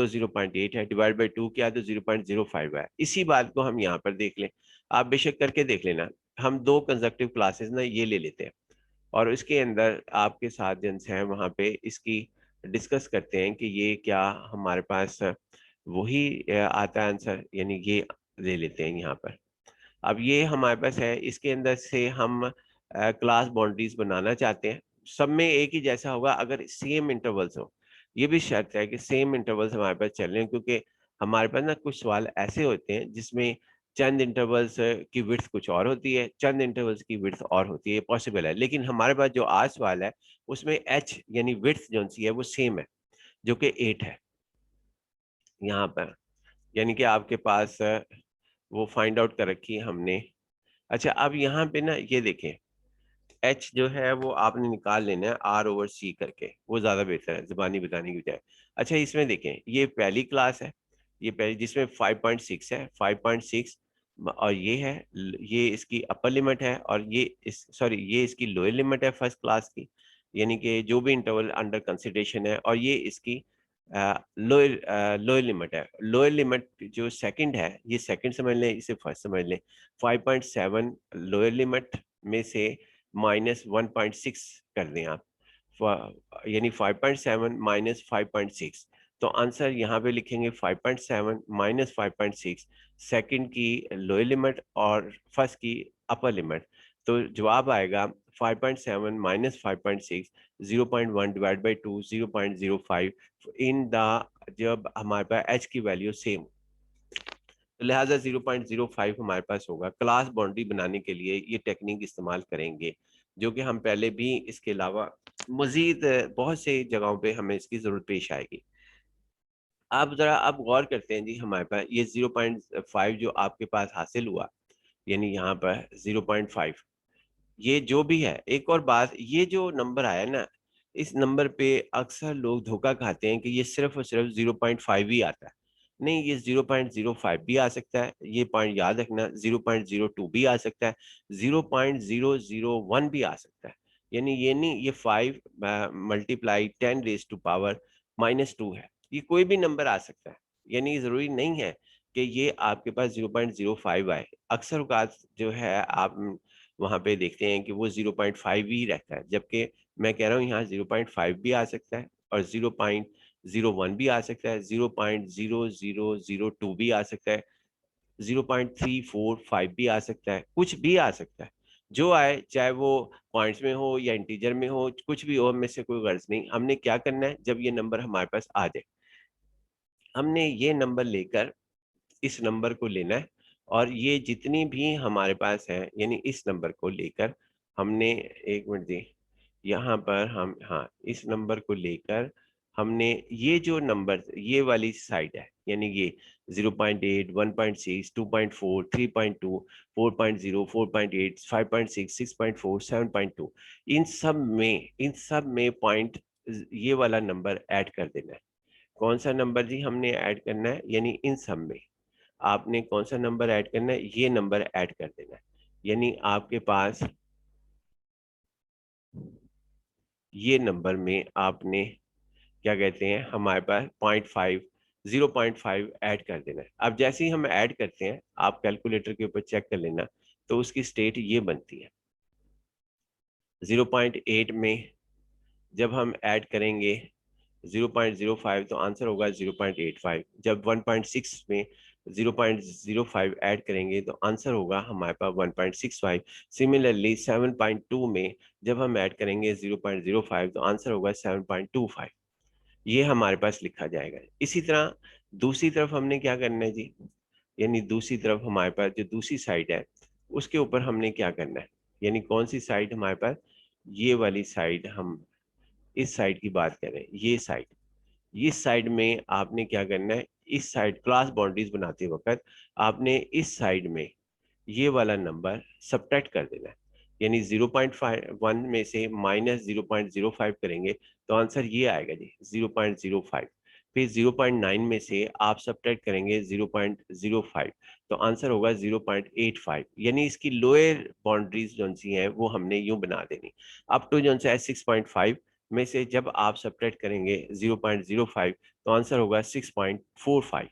0.8 है, डिवाइड बाई 2 किया तो 0.05 है। इसी बात को हम यहाँ पर देख लें, आप बेशक करके देख लेना। हम दो कंजक्टिव क्लासेस ना ये ले लेते हैं, और इसके अंदर आपके साथ जिनस हैं वहाँ पे इसकी डिस्कस करते हैं कि ये क्या हमारे पास वही आता है आंसर, यानी ये ले लेते हैं यहाँ पर। अब ये हमारे पास है, इसके अंदर से हम क्लास बाउंड्रीज बनाना चाहते हैं, सब में एक ही जैसा होगा अगर सेम इंटरवल्स हो। ये भी शर्त है कि सेम इंटरवल्स हमारे पास चल रहे हैं, क्योंकि हमारे पास ना कुछ सवाल ऐसे होते हैं जिसमें चंद इंटरवल्स की विड्थ कुछ और होती है, चंद इंटरवल्स की विड्थ और होती है, पॉसिबल है। लेकिन हमारे पास जो आज सवाल है उसमें एच यानी विड्थ जो सी है वो सेम है, जो कि 8 है यहाँ पर, यानी कि आपके पास वो फाइंड आउट कर रखी है हमने। अच्छा, अब यहाँ पे ना ये देखें, एच जो है वो आपने निकाल लेना है R/C करके, वो ज्यादा बेहतर है जुबानी बताने की बजाय। अच्छा, इसमें देखें ये पहली क्लास है, ये पहली जिसमें 5.6 है, 5.6, और ये है, ये इसकी अपर लिमिट है, और ये इस सॉरी ये इसकी लोअर लिमिट है फर्स्ट क्लास की, यानी कि जो भी इंटरवल अंडर कंसिडरेशन है, और ये इसकी लोअर लोअर लिमिट है। लोअर लिमिट जो सेकंड है, ये सेकंड समझ लें, इसे फर्स्ट समझ लें। 5.7 लोअर लिमिट में से माइनस 1.6 कर दें आप, यानी 5.7 माइनस 5.6, तो आंसर यहाँ पे लिखेंगे 5.7 माइनस 5.6, सेकंड की लोअर लिमिट और फर्स्ट की अपर लिमिट। तो जवाब आएगा 5.7 minus 5.6, 0.1 divide by 2, 0.05 in the, जब हमारे पास एच की वैल्यू सेम, तो लिहाजा 0.05 हमारे पास होगा। क्लास बाउंड्री बनाने के लिए ये टेक्निक इस्तेमाल करेंगे, जो कि हम पहले भी, इसके अलावा मजीद बहुत से जगहों पे हमें इसकी जरूरत पेश आएगी। आप जरा अब गौर करते हैं जी, हमारे पास ये 0.5 जो आपके पास हासिल हुआ, यानी यहाँ पर 0.5, ये जो भी है। एक और बात, ये जो नंबर आया ना, इस नंबर पे अक्सर लोग धोखा खाते हैं कि ये सिर्फ और सिर्फ 0.5 ही आता है। नहीं, ये 0.05 भी आ सकता है, ये पॉइंट याद रखना। 0.02 भी आ सकता है, 0.001 भी आ सकता है। यानी ये नहीं, ये 5 मल्टीप्लाई 10⁻⁻2 है, ये कोई भी नंबर आ सकता है। यानी जरूरी नहीं है कि ये आपके पास 0.05 आए। अक्सर औकात जो है आप वहां पे देखते हैं कि वो 0.5 ही रहता है, जबकि मैं कह रहा हूँ यहाँ 0.5 भी आ सकता है, और 0.01 भी आ सकता है, 0.0002 भी आ सकता है, 0.345 भी आ सकता है, कुछ भी आ सकता है। जो आए, चाहे वो पॉइंट्स में हो या इंटीजर में हो, कुछ भी हो, हमें से कोई गर्ज नहीं। हमने क्या करना है, जब ये नंबर हमारे पास आ जाए, हमने ये नंबर लेकर इस नंबर को लेना है, और ये जितनी भी हमारे पास है, यानी इस नंबर को लेकर हमने, एक मिनट दी, यहाँ पर हम, हाँ, इस नंबर को लेकर हमने ये जो नंबर, ये वाली साइड है, यानी ये 0.8, 1.6, 2.4, 3.2, 4.0, 4.8, 5.6, 6.4, 7.2, इन सब में पॉइंट, ये वाला नंबर ऐड कर देना है। कौन सा नंबर जी हमने ऐड करना है, यानी इन सब में आपने कौन सा नंबर ऐड करना है, ये नंबर ऐड कर देना है। यानी आपके पास ये नंबर में आपने क्या कहते हैं, हमारे पास 0.5, 0.5 ऐड कर देना है। अब जैसे ही हम ऐड करते हैं, आप कैलकुलेटर के ऊपर चेक कर लेना, तो उसकी स्टेट ये बनती है। 0.8 में जब हम ऐड करेंगे 0.05, तो आंसर होगा 0.85। जब 1.6 में 0.05 ऐड करेंगे, तो आंसर होगा हमारे पास 1.65। सिमिलरली 7.2 में जब हम ऐड करेंगे 0.05, तो आंसर होगा 7.25। ये हमारे पास लिखा जाएगा। इसी तरह दूसरी तरफ हमने क्या करना है जी, यानी दूसरी तरफ हमारे पास जो दूसरी साइड है, उसके ऊपर हमने क्या करना है, यानी कौन सी साइड हमारे पास, ये वाली साइड, हम इस साइड की बात करें, ये साइड, इस साइड में आपने क्या करना है, इस साइड क्लास बाउंड्रीज बनाते वक्त आपने इस साइड में ये वाला नंबर सब्ट्रैक्ट कर देना है। यानी 0.1 में से माइनस 0.05 करेंगे, तो आंसर ये आएगा जी 0.05। फिर 0.9 में से आप सब्ट्रैक्ट करेंगे 0.05, तो आंसर होगा 0.85। यानी इसकी लोअर बाउंड्रीज जो सी हैं वो हमने यूं बना देनी। अप टू जो है 6.5 में से जब आप सब्ट्रैक्ट करेंगे 0.05, तो आंसर होगा 6.45।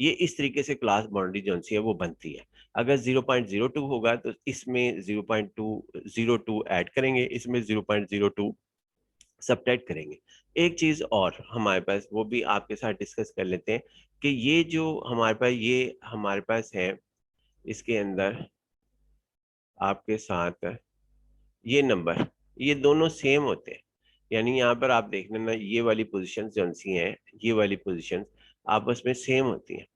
ये इस तरीके से क्लास बाउंड्री जो सी है वो बनती है। अगर 0.02 होगा, तो इसमें 0.202 ऐड करेंगे, इसमें 0.02 सब्ट्रैक्ट करेंगे। एक चीज और हमारे पास, वो भी आपके साथ डिस्कस कर लेते हैं, कि ये जो हमारे पास है, इसके अंदर आपके साथ ये नंबर, ये दोनों सेम होते हैं। यानी यहाँ पर आप देख लेना, ये वाली पोजीशन जो सी हैं, ये वाली पोजीशन आपस में सेम होती हैं।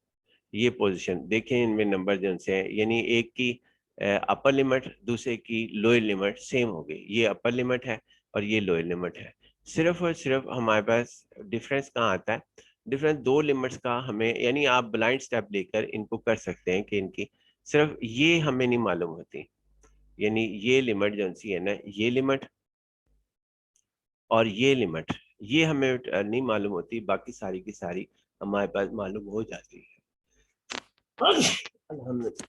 ये पोजीशन देखें, इनमें नंबर जो से हैं, यानी एक की अपर लिमिट, दूसरे की लोअर लिमिट सेम हो गई। ये अपर लिमिट है और ये लोअर लिमिट है। सिर्फ और सिर्फ हमारे पास डिफरेंस कहाँ आता है, डिफरेंस दो लिमिट्स का हमें, यानी आप ब्लाइंड स्टेप लेकर इनको कर सकते हैं कि इनकी सिर्फ ये हमें नहीं मालूम होती। यानी ये लिमिट जो सी है ना, ये लिमिट और ये लिमिट, ये हमें नहीं मालूम होती, बाकी सारी की सारी हमारे पास मालूम हो जाती है। अल्हम्दुलिल्लाह।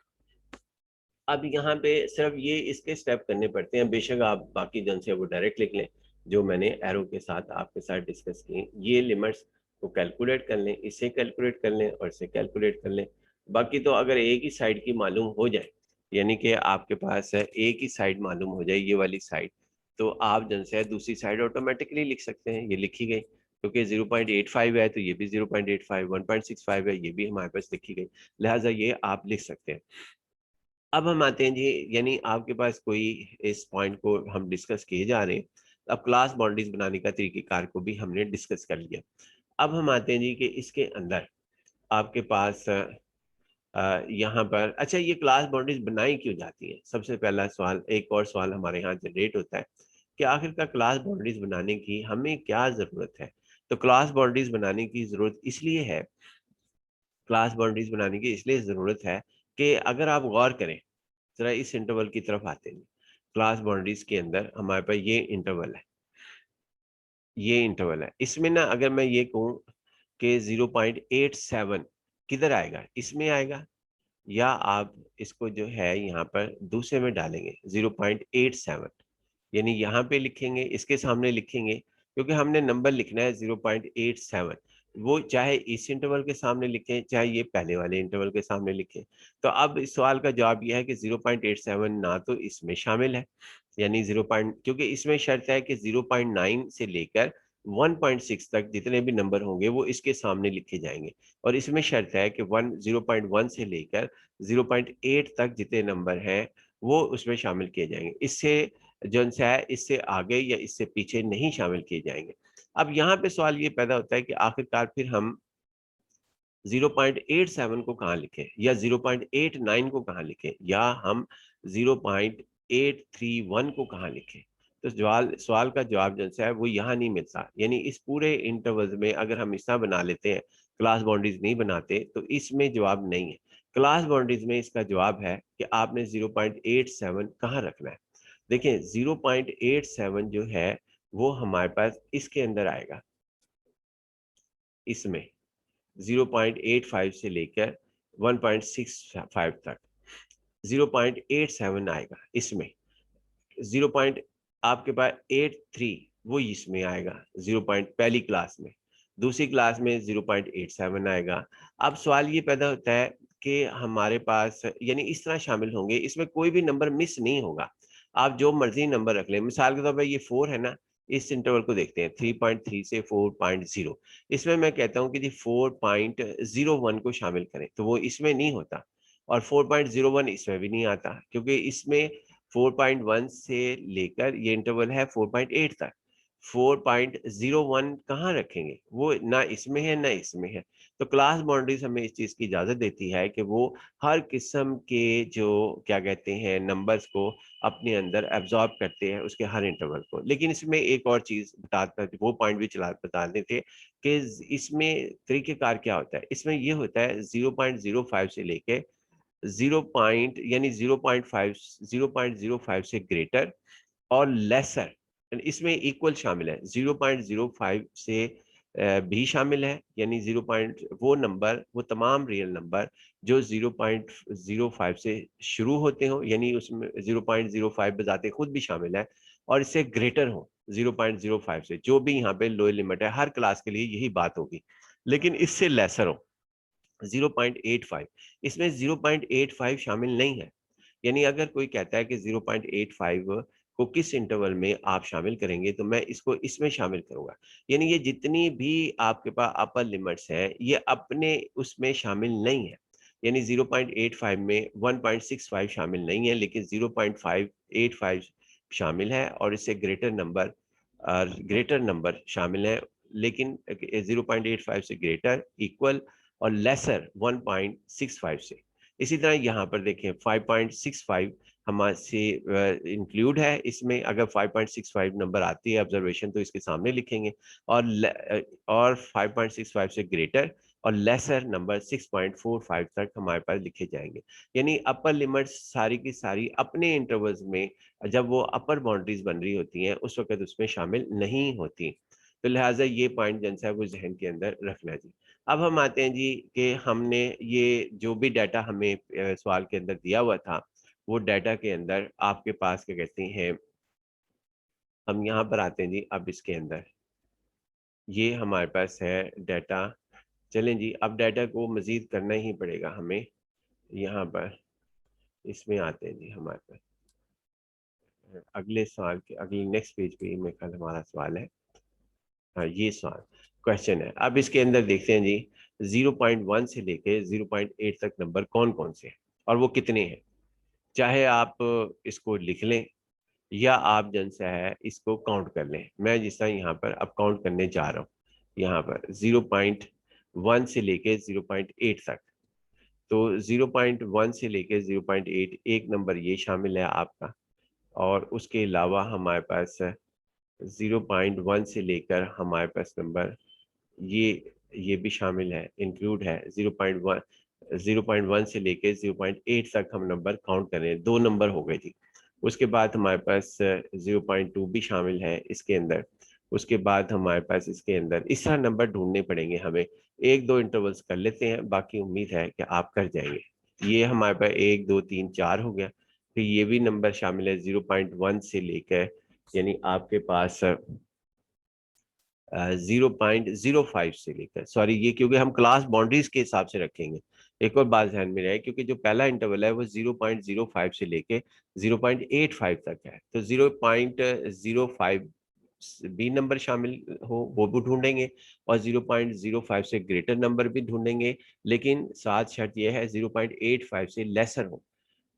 अब यहाँ पे सिर्फ ये इसके स्टेप करने पड़ते हैं, बेशक आप बाकी जन से वो डायरेक्ट लिख लें, जो मैंने एरो के साथ आपके साथ डिस्कस किए। ये लिमिट्स को कैलकुलेट कर लें, इसे कैलकुलेट कर लें और इसे कैलकुलेट कर लें। बाकी तो अगर एक ही साइड की मालूम हो जाए, यानी कि आपके पास एक ही साइड मालूम हो जाए, ये वाली साइड, तो आप जन से दूसरी साइड ऑटोमेटिकली लिख सकते हैं, ये लिखी गई। क्योंकि 0.85 है तो ये भी 0.85, 1.65 है ये भी हमारे पास लिखी गई, लिहाजा ये आप लिख सकते हैं। अब हम आते हैं जी, यानी आपके पास कोई, इस पॉइंट को हम डिस्कस किए जा रहे हैं। अब क्लास बाउंड्रीज बनाने का तरीकेकार को भी हमने डिस्कस कर लिया। अब हम आते हैं जी कि इसके अंदर आपके पास यहाँ पर, अच्छा ये क्लास बाउंड्रीज बनाई क्यों जाती है? सबसे पहला सवाल, एक और सवाल हमारे यहाँ जनरेट होता है कि आखिरकार क्लास बाउंड्रीज बनाने की हमें क्या जरूरत है? तो क्लास बाउंड्रीज बनाने की जरूरत इसलिए है, क्लास बाउंड्रीज बनाने की इसलिए जरूरत है कि अगर आप गौर करें, जरा इस इंटरवल की तरफ आते हैं। क्लास बाउंड्रीज के अंदर हमारे पास ये इंटरवल है, ये इंटरवल है। इसमें ना अगर मैं ये कहूँ कि 0.87 किधर आएगा, इसमें आएगा, या आप इसको जो है यहाँ पर दूसरे में डालेंगे 0.87, यानी यहाँ पे लिखेंगे, इसके सामने लिखेंगे, क्योंकि हमने नंबर लिखना है 0.87। वो चाहे इस इंटरवल के सामने लिखें, चाहे ये पहले वाले इंटरवल के सामने लिखें। तो अब इस सवाल का जवाब यह है कि 0.87 ना तो इसमें शामिल है, यानी 0 क्योंकि इसमें शर्त है कि 0.9 से लेकर 1.6 तक जितने भी नंबर होंगे वो इसके सामने लिखे जाएंगे, और इसमें शर्त है कि 0.1 से लेकर 0.8 तक जितने नंबर हैं वो उसमें शामिल किए जाएंगे। इससे जो है इससे आगे या इससे पीछे नहीं शामिल किए जाएंगे। अब यहाँ पे सवाल ये पैदा होता है कि आखिरकार फिर हम 0.87 को कहाँ लिखें, या 0.89 को कहाँ लिखें, या हम 0.831 को कहाँ लिखें? तो सवाल का जवाब जो है वो यहाँ नहीं मिलता। यानी इस पूरे इंटरवल में अगर हम इतना बना लेते हैं, क्लास बाउंड्रीज नहीं बनाते, तो इसमें जवाब नहीं है। क्लास बाउंड्रीज में इसका जवाब है कि आपने 0.87 कहाँ रखना है। देखिए 0.87 जो है वो हमारे पास इसके अंदर आएगा, इसमें 0.85 से लेकर 1.65 तक 0.87 आएगा इसमें। 0. आपके पास 83 वो इसमें आएगा, 0. पहली क्लास में, दूसरी क्लास में 0.87 आएगा। अब सवाल ये पैदा होता है कि हमारे पास यानी इस तरह शामिल होंगे, इसमें कोई भी नंबर मिस नहीं होगा। आप जो मर्जी नंबर रख लें, मिसाल के तौर पर ये 4 है ना, इस इंटरवल को देखते हैं 3.3 से 4.0, इसमें मैं कहता हूं कि जी 4.01 को शामिल करें, तो वो इसमें नहीं होता, और 4.01 इसमें भी नहीं आता, क्योंकि इसमें 4.1 से लेकर ये इंटरवल है 4.8 तक। 4.01 कहाँ रखेंगे, वो ना इसमें है ना इसमें है। तो क्लास बाउंड्रीज हमें इस चीज की इजाजत देती है कि वो हर किस्म के जो क्या कहते हैं नंबर्स को अपने अंदर एब्जॉर्ब करते हैं, उसके हर इंटरवल को। लेकिन इसमें एक और चीज बताता, वो पॉइंट भी बता देते कि इसमें तरीकेकार क्या होता है। इसमें ये होता है 0.05 से लेके 0.05 से ग्रेटर और लेसर, इसमें इक्वल शामिल है। 0.05 से भी शामिल है, यानी 0. वो नंबर, वो तमाम रियल नंबर जो 0.05 से शुरू होते हो, यानी उसमें 0.05 बजाते खुद भी शामिल है, और इससे ग्रेटर हो 0.05 से, जो भी यहाँ पे लोअर लिमिट है, हर क्लास के लिए यही बात होगी। लेकिन इससे लेसर हो 0.85, इसमें 0.85 शामिल नहीं है। यानी अगर कोई कहता है कि 0.85 को किस इंटरवल में आप शामिल करेंगे, तो मैं इसको इसमें शामिल करूंगा। यानी ये जितनी भी आपके पास अपर लिमिट्स हैं ये अपने उसमें शामिल नहीं है। यानी 0.85 में 1.65 शामिल नहीं है, लेकिन 0.585 शामिल है, और इससे ग्रेटर नंबर शामिल है, लेकिन 0.85 से ग्रेटर, इक्वल और लेसर 1.65 से। इसी तरह यहाँ पर देखें 5.65 हमारे इंक्लूड है इसमें। अगर 5.65 नंबर आती है ऑब्जर्वेशन तो इसके सामने लिखेंगे, और 5.65 से ग्रेटर और लेसर नंबर 6.45 तक हमारे पास लिखे जाएंगे। यानी अपर लिमिट्स सारी की सारी अपने इंटरवल्स में, जब वो अपर बाउंड्रीज बन रही होती हैं उस वक्त उसमें शामिल नहीं होती। तो लिहाजा ये पॉइंट जन है वो जहन के अंदर रखना जी। अब हम आते हैं जी कि हमने ये जो भी डाटा हमें सवाल के अंदर दिया हुआ था, वो डाटा के अंदर आपके पास क्या कहते हैं, हम यहाँ पर आते हैं जी। अब इसके अंदर ये हमारे पास है डाटा। चलें जी, अब डाटा को मजीद करना ही पड़ेगा हमें यहाँ पर। इसमें आते हैं जी हमारे पास अगले सवाल के अगले नेक्स्ट पेज पे मेरे ख्याल हमारा सवाल है। हाँ ये सवाल क्वेश्चन है। अब इसके अंदर देखते हैं जी 0.1 से लेके 0.8 तक नंबर कौन कौन से हैं और वो कितने हैं। चाहे आप इसको लिख लें या आप जन सा है इसको काउंट कर लें। मैं जिस तरह यहाँ पर अब काउंट करने जा रहा हूँ यहाँ पर 0.1 से लेके 0.8 तक। तो 0.1 से लेके 0.8 एक नंबर ये शामिल है आपका, और उसके अलावा हमारे पास 0.1 से लेकर हमारे पास नंबर ये भी शामिल है, इंक्लूड है। 0.1 से लेके 0.8 तक हम नंबर काउंट कर रहे हैं, दो नंबर हो गए जी। उसके बाद हमारे पास 0.2 भी शामिल है इसके अंदर। उसके बाद हमारे पास इसके अंदर इस तरह नंबर ढूंढने पड़ेंगे हमें। एक दो इंटरवल्स कर लेते हैं, बाकी उम्मीद है कि आप कर जाएंगे। ये हमारे पास 1 2 3 4 हो गया। फिर ये भी नंबर शामिल है 0.1 से लेकर, यानी आपके पास 0.05 से लेकर, सॉरी ये क्योंकि हम क्लास बाउंड्रीज के हिसाब से रखेंगे। एक और बात ध्यान में रहे, क्योंकि जो पहला इंटरवल है वो 0.05 से लेके 0.85 तक है, तो 0.05 बी नंबर शामिल हो वो भी ढूंढेंगे, और 0.05 से ग्रेटर नंबर भी ढूंढेंगे। लेकिन साथ शर्त यह है 0.85 से लेसर हो,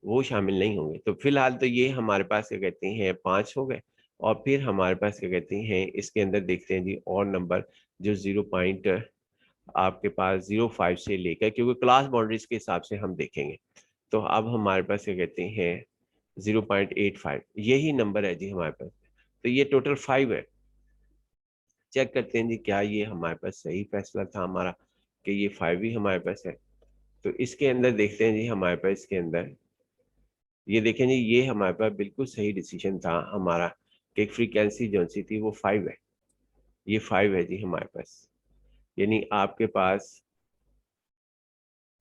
वो शामिल नहीं होंगे। तो फिलहाल तो ये हमारे पास क्या कहते हैं 5 हो गए। और फिर हमारे पास क्या कहते हैं इसके अंदर देखते हैं जी और नंबर जो 0 पॉइंट आपके पास 0.5 से लेकर, क्योंकि क्लास बाउंड्रीज के हिसाब से हम देखेंगे। तो अब हमारे पास क्या कहते हैं 0.85 यही नंबर है जी हमारे पास। तो ये टोटल 5 है। चेक करते हैं जी क्या ये हमारे पास सही फैसला था हमारा कि ये 5 ही हमारे पास है। तो इसके अंदर देखते हैं जी हमारे पास इसके अंदर ये देखें जी, ये हमारे पास बिल्कुल सही डिसीजन था हमारा कि फ्रीक्वेंसी जो सी थी वो 5 है। ये 5 है जी हमारे पास, यानी आपके पास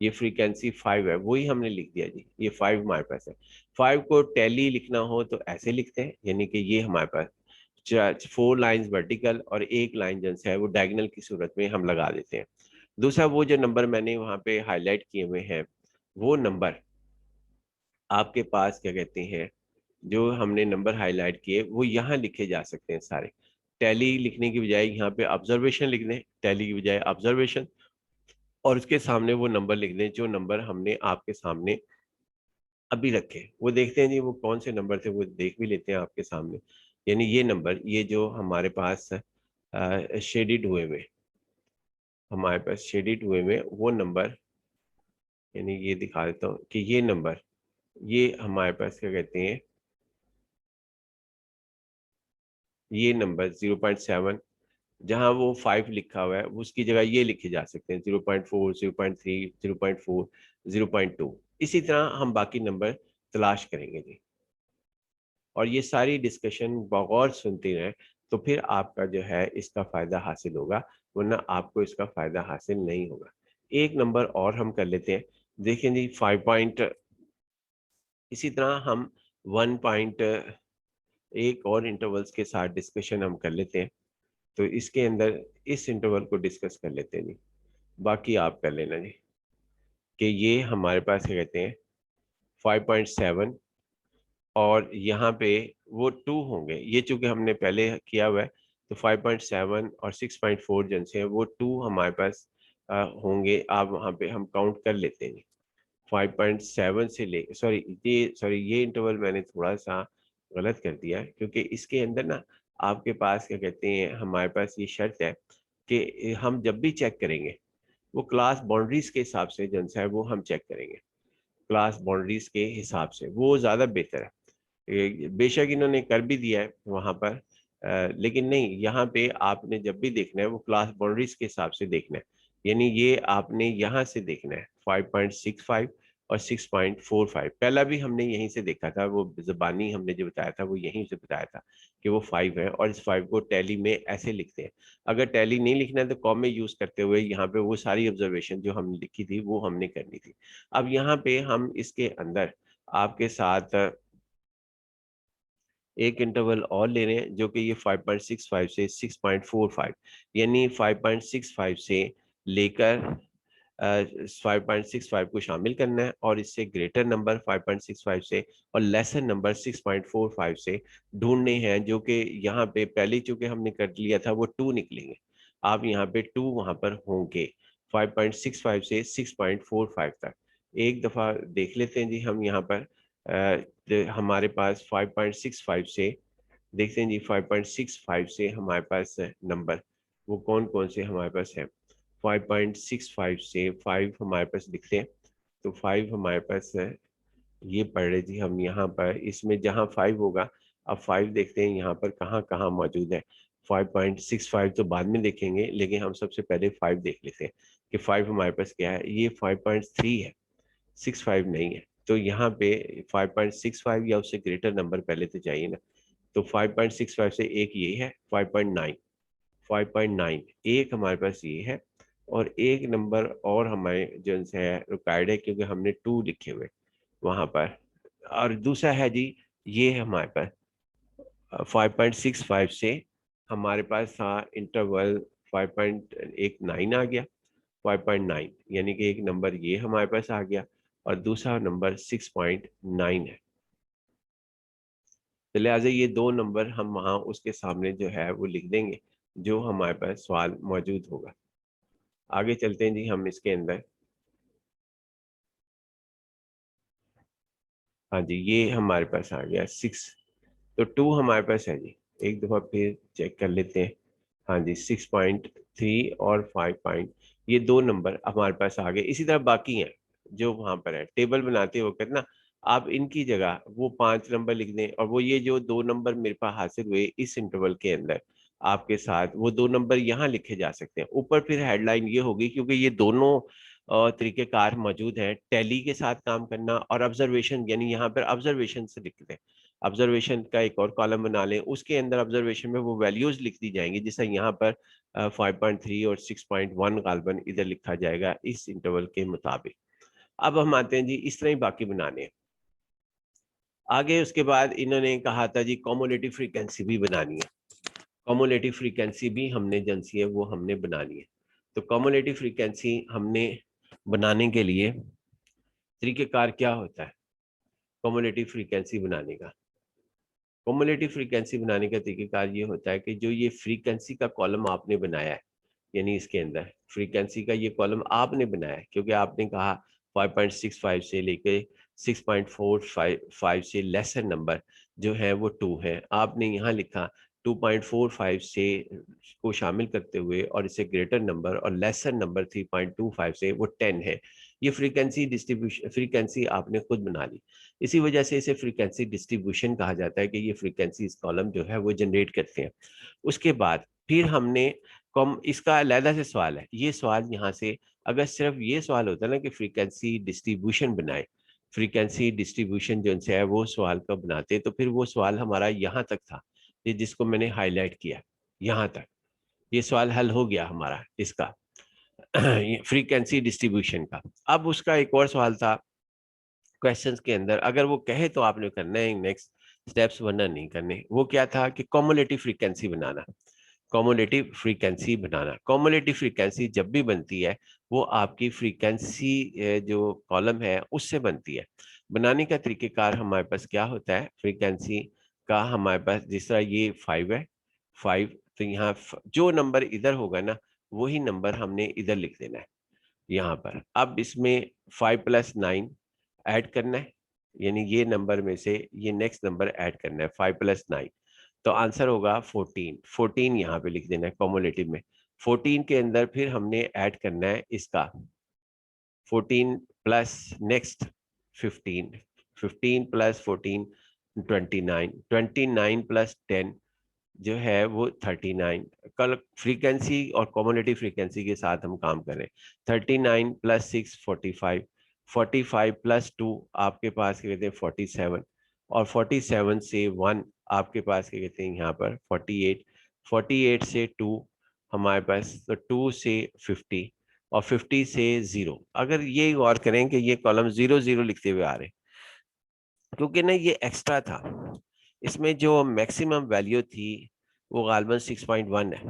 ये फ्रीक्वेंसी 5 है, वही हमने लिख दिया जी। ये 5 हमारे पास है। 5 को टैली लिखना हो तो ऐसे लिखते हैं, यानी कि ये हमारे पास 4 लाइंस वर्टिकल और एक लाइन जो है वो डायगोनल की सूरत में हम लगा देते हैं। दूसरा वो जो नंबर मैंने वहां पे हाईलाइट किए हुए हैं वो नंबर आपके पास क्या कहते हैं, जो हमने नंबर हाईलाइट किए वो यहाँ लिखे जा सकते हैं सारे। टैली लिखने की बजाय यहाँ पे ऑब्जर्वेशन लिख दें, टैली की बजाय ऑब्जर्वेशन, और उसके सामने वो नंबर लिख दें जो नंबर हमने आपके सामने अभी रखे। वो देखते हैं जी वो कौन से नंबर थे, वो देख भी लेते हैं आपके सामने। यानी ये नंबर, ये जो हमारे पास शेडिड हुए हुए, हमारे पास शेडिड हुए हुए वो नंबर, यानी ये दिखा देता हूँ कि ये नंबर, ये हमारे पास क्या कहते हैं, ये नंबर 0.7 जहां वो 5 लिखा हुआ है उसकी जगह ये लिखे जा सकते हैं 0.4 0.3 0.4 0.2। इसी तरह हम बाकी नंबर तलाश करेंगे जी। और ये सारी डिस्कशन बगौर सुनते रहें तो फिर आपका जो है इसका फायदा हासिल होगा, वरना आपको इसका फायदा हासिल नहीं होगा। एक नंबर और हम कर लेते हैं। देखें जी 5 पॉइंट, इसी तरह हम 1 पॉइंट एक और इंटरवल्स के साथ डिस्कशन हम कर लेते हैं। तो इसके अंदर इस इंटरवल को डिस्कस कर लेते हैं जी, बाकी आप कर लेना जी। कि ये हमारे पास क्या कहते हैं 5.7, और यहाँ पे वो 2 होंगे। ये चूंकि हमने पहले किया हुआ है तो 5.7 और 6.4 जन से वो 2 हमारे पास होंगे। आप वहाँ पे हम काउंट कर लेते हैं 5.7 से ले, सॉरी ये इंटरवल मैंने थोड़ा सा गलत कर दिया है, क्योंकि इसके अंदर ना आपके पास क्या कहते हैं हमारे पास ये शर्त है कि हम जब भी चेक करेंगे वो क्लास बाउंड्रीज के हिसाब से जन सा है वो हम चेक करेंगे। क्लास बाउंड्रीज के हिसाब से वो ज़्यादा बेहतर है। बेशक इन्होंने कर भी दिया है वहाँ पर, लेकिन नहीं, यहाँ पे आपने जब भी देखना है वो क्लास बाउंड्रीज के हिसाब से देखना है। यानी ये आपने यहाँ से देखना है 5.65 और 6.45। पहला भी हमने यहीं से देखा था, वो जबानी हमने जो बताया था वो यहीं से बताया था कि वो 5 है, और इस 5 को टैली में ऐसे लिखते हैं। अगर टैली नहीं लिखना है तो कॉमे यूज करते हुए यहाँ पे वो सारी ऑब्जर्वेशन जो हमने लिखी थी वो हमने करनी थी। अब यहाँ पे हम इसके अंदर आपके साथ एक इंटरवल और ले रहे हैं जो कि ये 5.65 से 6.45, यानी 5.65 से लेकर 5.65 को शामिल करना है और इससे ग्रेटर नंबर 5.65 से और लेसर नंबर 6.45 से ढूंढने हैं, जो कि यहाँ पे पहले चूंकि हमने कर लिया था वो 2 निकलेंगे। आप यहाँ पे 2 वहां पर होंगे 5.65 से 6.45 तक। एक दफा देख लेते हैं जी हम यहाँ पर हमारे पास 5.65 से देखते हैं जी 5.65 से हमारे पास नंबर वो कौन कौन से हमारे पास है। 5.65 से 5 हमारे पास दिखते हैं, तो 5 हमारे पास है, ये पढ़ रहे जी हम यहाँ पर इसमें जहाँ 5 होगा। अब 5 देखते हैं यहाँ पर कहाँ कहाँ मौजूद है। 5.65 तो बाद में देखेंगे, लेकिन हम सबसे पहले 5 देख लेते हैं कि 5 हमारे पास क्या है। ये 5.3 है, 65 नहीं है। तो यहाँ पे 5.65 या उससे ग्रेटर नंबर पहले तो चाहिए ना। तो 5.65 से एक ये है 5.9, 5.9 एक हमारे पास ये है, और एक नंबर और हमारे जो है रिक्वायर्ड है क्योंकि हमने 2 लिखे हुए वहां पर। और दूसरा है जी ये हमारे पास 5.65 से हमारे पास था इंटरवल 5.19 आ गया, 5.9 यानी कि एक नंबर ये हमारे पास आ गया और दूसरा नंबर 6.9 है। तो लिहाजा ये 2 नंबर हम वहाँ उसके सामने जो है वो लिख देंगे जो हमारे पास सवाल मौजूद होगा। आगे चलते हैं जी हम इसके अंदर। हाँ जी ये हमारे पास आ गया 6, तो 2 हमारे पास है जी। एक दफ़ा फिर चेक कर लेते हैं। हाँ जी 6.3 और 5 ये 2 नंबर हमारे पास आ गए। इसी तरह बाकी हैं जो वहाँ पर है टेबल बनाते वक्त ना, आप इनकी जगह वो 5 नंबर लिख दें और वो ये जो 2 नंबर मेरे पास हासिल हुए इस इंटरवल के अंदर आपके साथ वो 2 नंबर यहाँ लिखे जा सकते हैं। ऊपर फिर हेडलाइन ये होगी क्योंकि ये दोनों तरीक़ेकार मौजूद हैं, टैली के साथ काम करना और ऑब्जर्वेशन, यानी यहाँ पर ऑब्जर्वेशन से लिख दें। ऑब्जर्वेशन का एक और कॉलम बना लें, उसके अंदर ऑब्जर्वेशन में वो वैल्यूज लिख दी जाएंगी, जैसे यहाँ पर 5.3 और 6.1 गालबन इधर लिखा जाएगा इस इंटरवल के मुताबिक। अब हम आते हैं जी इस तरह ही बाकी बनाने हैं। आगे उसके बाद इन्होंने कहा था जी कॉमुलेटिव फ्रीक्वेंसी भी बनानी है। कॉमुलेटिव फ्रीक्वेंसी भी हमने जनसी है वो हमने बनानी है। तो कॉमुलेटिव फ्रीक्वेंसी हमने बनाने के लिए तरीक़ेकार क्या होता है कॉमुलेटिव फ्रीक्वेंसी बनाने का। कॉमुलेटिव फ्रीक्वेंसी बनाने का तरीकेकार ये होता है कि जो ये फ्रीक्वेंसी का कॉलम आपने बनाया है, यानी इसके अंदर फ्रीक्वेंसी का ये कॉलम आपने बनाया है क्योंकि आपने कहा 5.65 से लेके 6.45 से लेसर नंबर जो है वो 2 है। आपने यहाँ लिखा 2.45 से को शामिल करते हुए और इससे ग्रेटर नंबर और लेसर नंबर 3.25 से वो 10 है। ये फ्रीक्वेंसी डिस्ट्रीब्यूशन फ्रीक्वेंसी आपने खुद बना ली। इसी वजह से इसे फ्रीक्वेंसी डिस्ट्रीब्यूशन कहा जाता है कि ये फ्रीक्वेंसी इस कॉलम जो है वो जनरेट करते हैं। उसके बाद फिर हमने कॉम इसका अलहदा से सवाल है, ये सवाल यहाँ से अगर सिर्फ ये सवाल होता ना कि फ्रीक्वेंसी डिस्ट्रीब्यूशन बनाए, फ्रीक्वेंसी डिस्ट्रीब्यूशन जो है वो सवाल का बनाते तो फिर वो सवाल हमारा यहाँ तक था, ये जिसको मैंने हाईलाइट किया यहाँ तक, ये सवाल हल हो गया हमारा इसका फ्रीक्वेंसी डिस्ट्रीब्यूशन का। अब उसका एक और सवाल था क्वेश्चंस के अंदर, अगर वो कहे तो आपने करना है नेक्स्ट स्टेप्स, वरना नहीं करने। वो क्या था कि कॉमुलेटिव फ्रीक्वेंसी बनाना। कॉमुलेटिव फ्रीक्वेंसी बनाना, कॉमुलेटिव फ्रीक्वेंसी जब भी बनती है वो आपकी फ्रीक्वेंसी जो कॉलम है उससे बनती है। बनाने का तरीकेकार हमारे पास क्या होता है, फ्रीक्वेंसी का हमारे पास जिस तरह ये 5 है 5, तो यहाँ जो नंबर इधर होगा ना वही नंबर हमने इधर लिख देना है यहाँ पर। अब इसमें 5+9 ऐड करना है, यानी ये नंबर में से ये नेक्स्ट नंबर ऐड करना है 5+9, तो आंसर होगा 14। 14 यहाँ पे लिख देना है कॉमुलेटिव में। 14 के अंदर फिर हमने ऐड करना है इसका 14 प्लस नेक्स्ट 15, 15 प्लस 14 29, 29 प्लस 10 जो है वो 39। कल फ्रीक्वेंसी और कॉमुलेटिव फ्रीक्वेंसी के साथ हम काम करें। 39 प्लस 6 45, 45 प्लस 2 आपके पास क्या कहते हैं 47, और 47 से 1 आपके पास क्या कहते हैं यहाँ पर 48, 48 से 2 हमारे पास, तो 2 से 50 और 50 से 0। अगर ये गौर करें कि ये कॉलम 0 0 लिखते हुए आ रहे क्योंकि ना ये एक्स्ट्रा था, इसमें जो मैक्सिमम वैल्यू थी वो गालबन 6.1 है,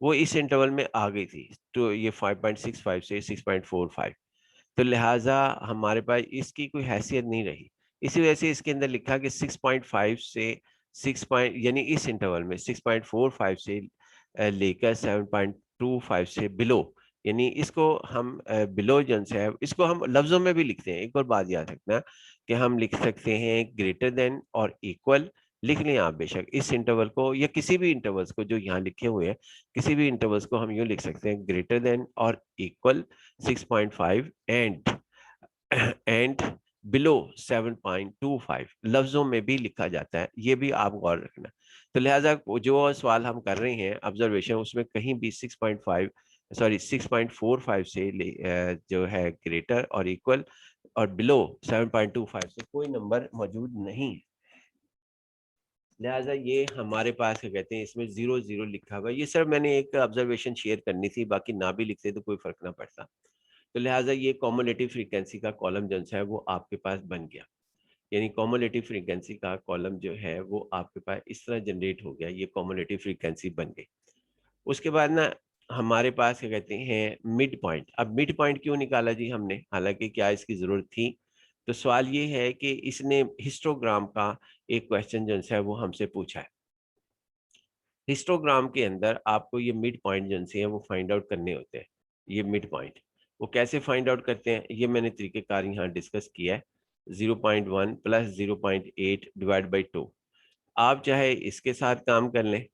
वो इस इंटरवल में आ गई थी, तो ये 5.65 से 6.45, तो लिहाजा हमारे पास इसकी कोई हैसियत नहीं रही। इसी वजह से इसके अंदर लिखा कि 6.5 से 6 पॉइंट, यानी इस इंटरवल में 6.45 से लेकर 7.25 से बिलो, यानी इसको हम बिलो जन से है, इसको हम लफ्जों में भी लिखते हैं। एक और बात याद रखना कि हम लिख सकते हैं ग्रेटर देन और इक्वल, लिख लें आप बेशक इस इंटरवल को या किसी भी इंटरवल्स को जो यहाँ लिखे हुए हैं, किसी भी इंटरवल्स को हम यूँ लिख सकते हैं ग्रेटर देन और इक्वल 6.5 एंड बिलो 7.25, लफ्जों में भी लिखा जाता है, ये भी आप गौर रखना। तो लिहाजा जो सवाल हम कर रहे हैं ऑब्जर्वेशन, उसमें कहीं भी 6.5 सॉरी 6.45 से जो है ग्रेटर और इक्वल और बिलो 7.25 से कोई नंबर मौजूद नहीं है। लिहाजा ये हमारे पास क्या कहते हैं, इसमें 0 0 लिखा हुआ है। ये सिर्फ मैंने एक ऑब्जर्वेशन शेयर करनी थी, बाकी ना भी लिखते तो कोई फर्क ना पड़ता। तो लिहाजा ये कॉमुलेटिव फ्रीक्वेंसी का कॉलम जो है वो आपके पास बन गया, यानी कॉमुलेटिव फ्रीक्वेंसी का कॉलम जो है वो आपके पास इस तरह जनरेट हो गया, ये कॉमुलेटिव फ्रीक्वेंसी बन गई। उसके बाद ना हमारे पास क्या कहते हैं मिड पॉइंट। अब मिड पॉइंट क्यों निकाला जी हमने, हालांकि क्या इसकी जरूरत थी? तो सवाल ये है कि इसने हिस्टोग्राम का एक क्वेश्चन जो है वो हमसे पूछा है। हिस्टोग्राम के अंदर आपको ये मिड पॉइंट जो है वो फाइंड आउट करने होते हैं। ये मिड पॉइंट वो कैसे फाइंड आउट करते हैं, ये मैंने तरीकेकार यहाँ डिस्कस किया है। 0.1 प्लस 0.8 डिवाइड बाई 2। आप चाहे इसके साथ काम कर लें,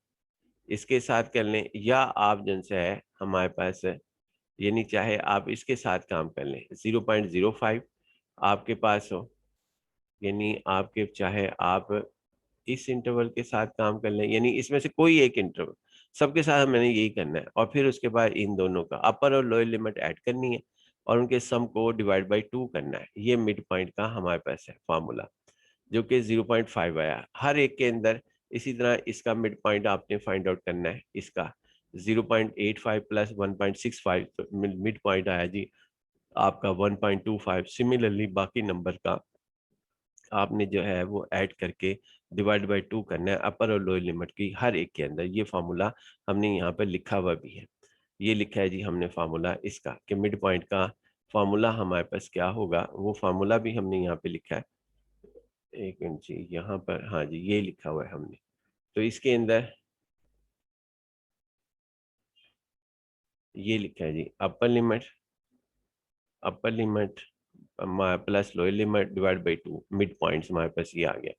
इसके साथ कर लें, या आप जिनसे है हमारे पास है, यानी चाहे आप इसके साथ काम कर लें 0.05 आपके पास हो, यानी आपके चाहे आप इस इंटरवल के साथ काम कर लें, यानी इसमें से कोई एक इंटरवल, सबके साथ मैंने यही करना है। और फिर उसके बाद इन दोनों का अपर और लोअर लिमिट ऐड करनी है और उनके सम को डिवाइड बाई 2 करना है। ये मिड पॉइंट का हमारे पास है फार्मूला, जो कि 0.5 आया हर एक के अंदर। इसी तरह इसका मिड पॉइंट आपने फाइंड आउट करना है, इसका 0.85 प्लस 1.65, तो मिड पॉइंट आया जी आपका 1.25। सिमिलरली बाकी नंबर का आपने जो है वो ऐड करके डिवाइड बाई 2 करना है अपर और लोअर लिमिट की हर एक के अंदर। ये फार्मूला हमने यहाँ पर लिखा हुआ भी है, ये लिखा है जी हमने फार्मूला इसका कि मिड पॉइंट का फार्मूला हमारे पास क्या होगा, वो फार्मूला भी हमने यहाँ पे लिखा है। एक मिनट जी, यहाँ पर हाँ जी ये लिखा हुआ है हमने। तो इसके अंदर ये लिखा है जी upper limit plus lower limit divide by 2, mid points हमारे पास ये आ गया।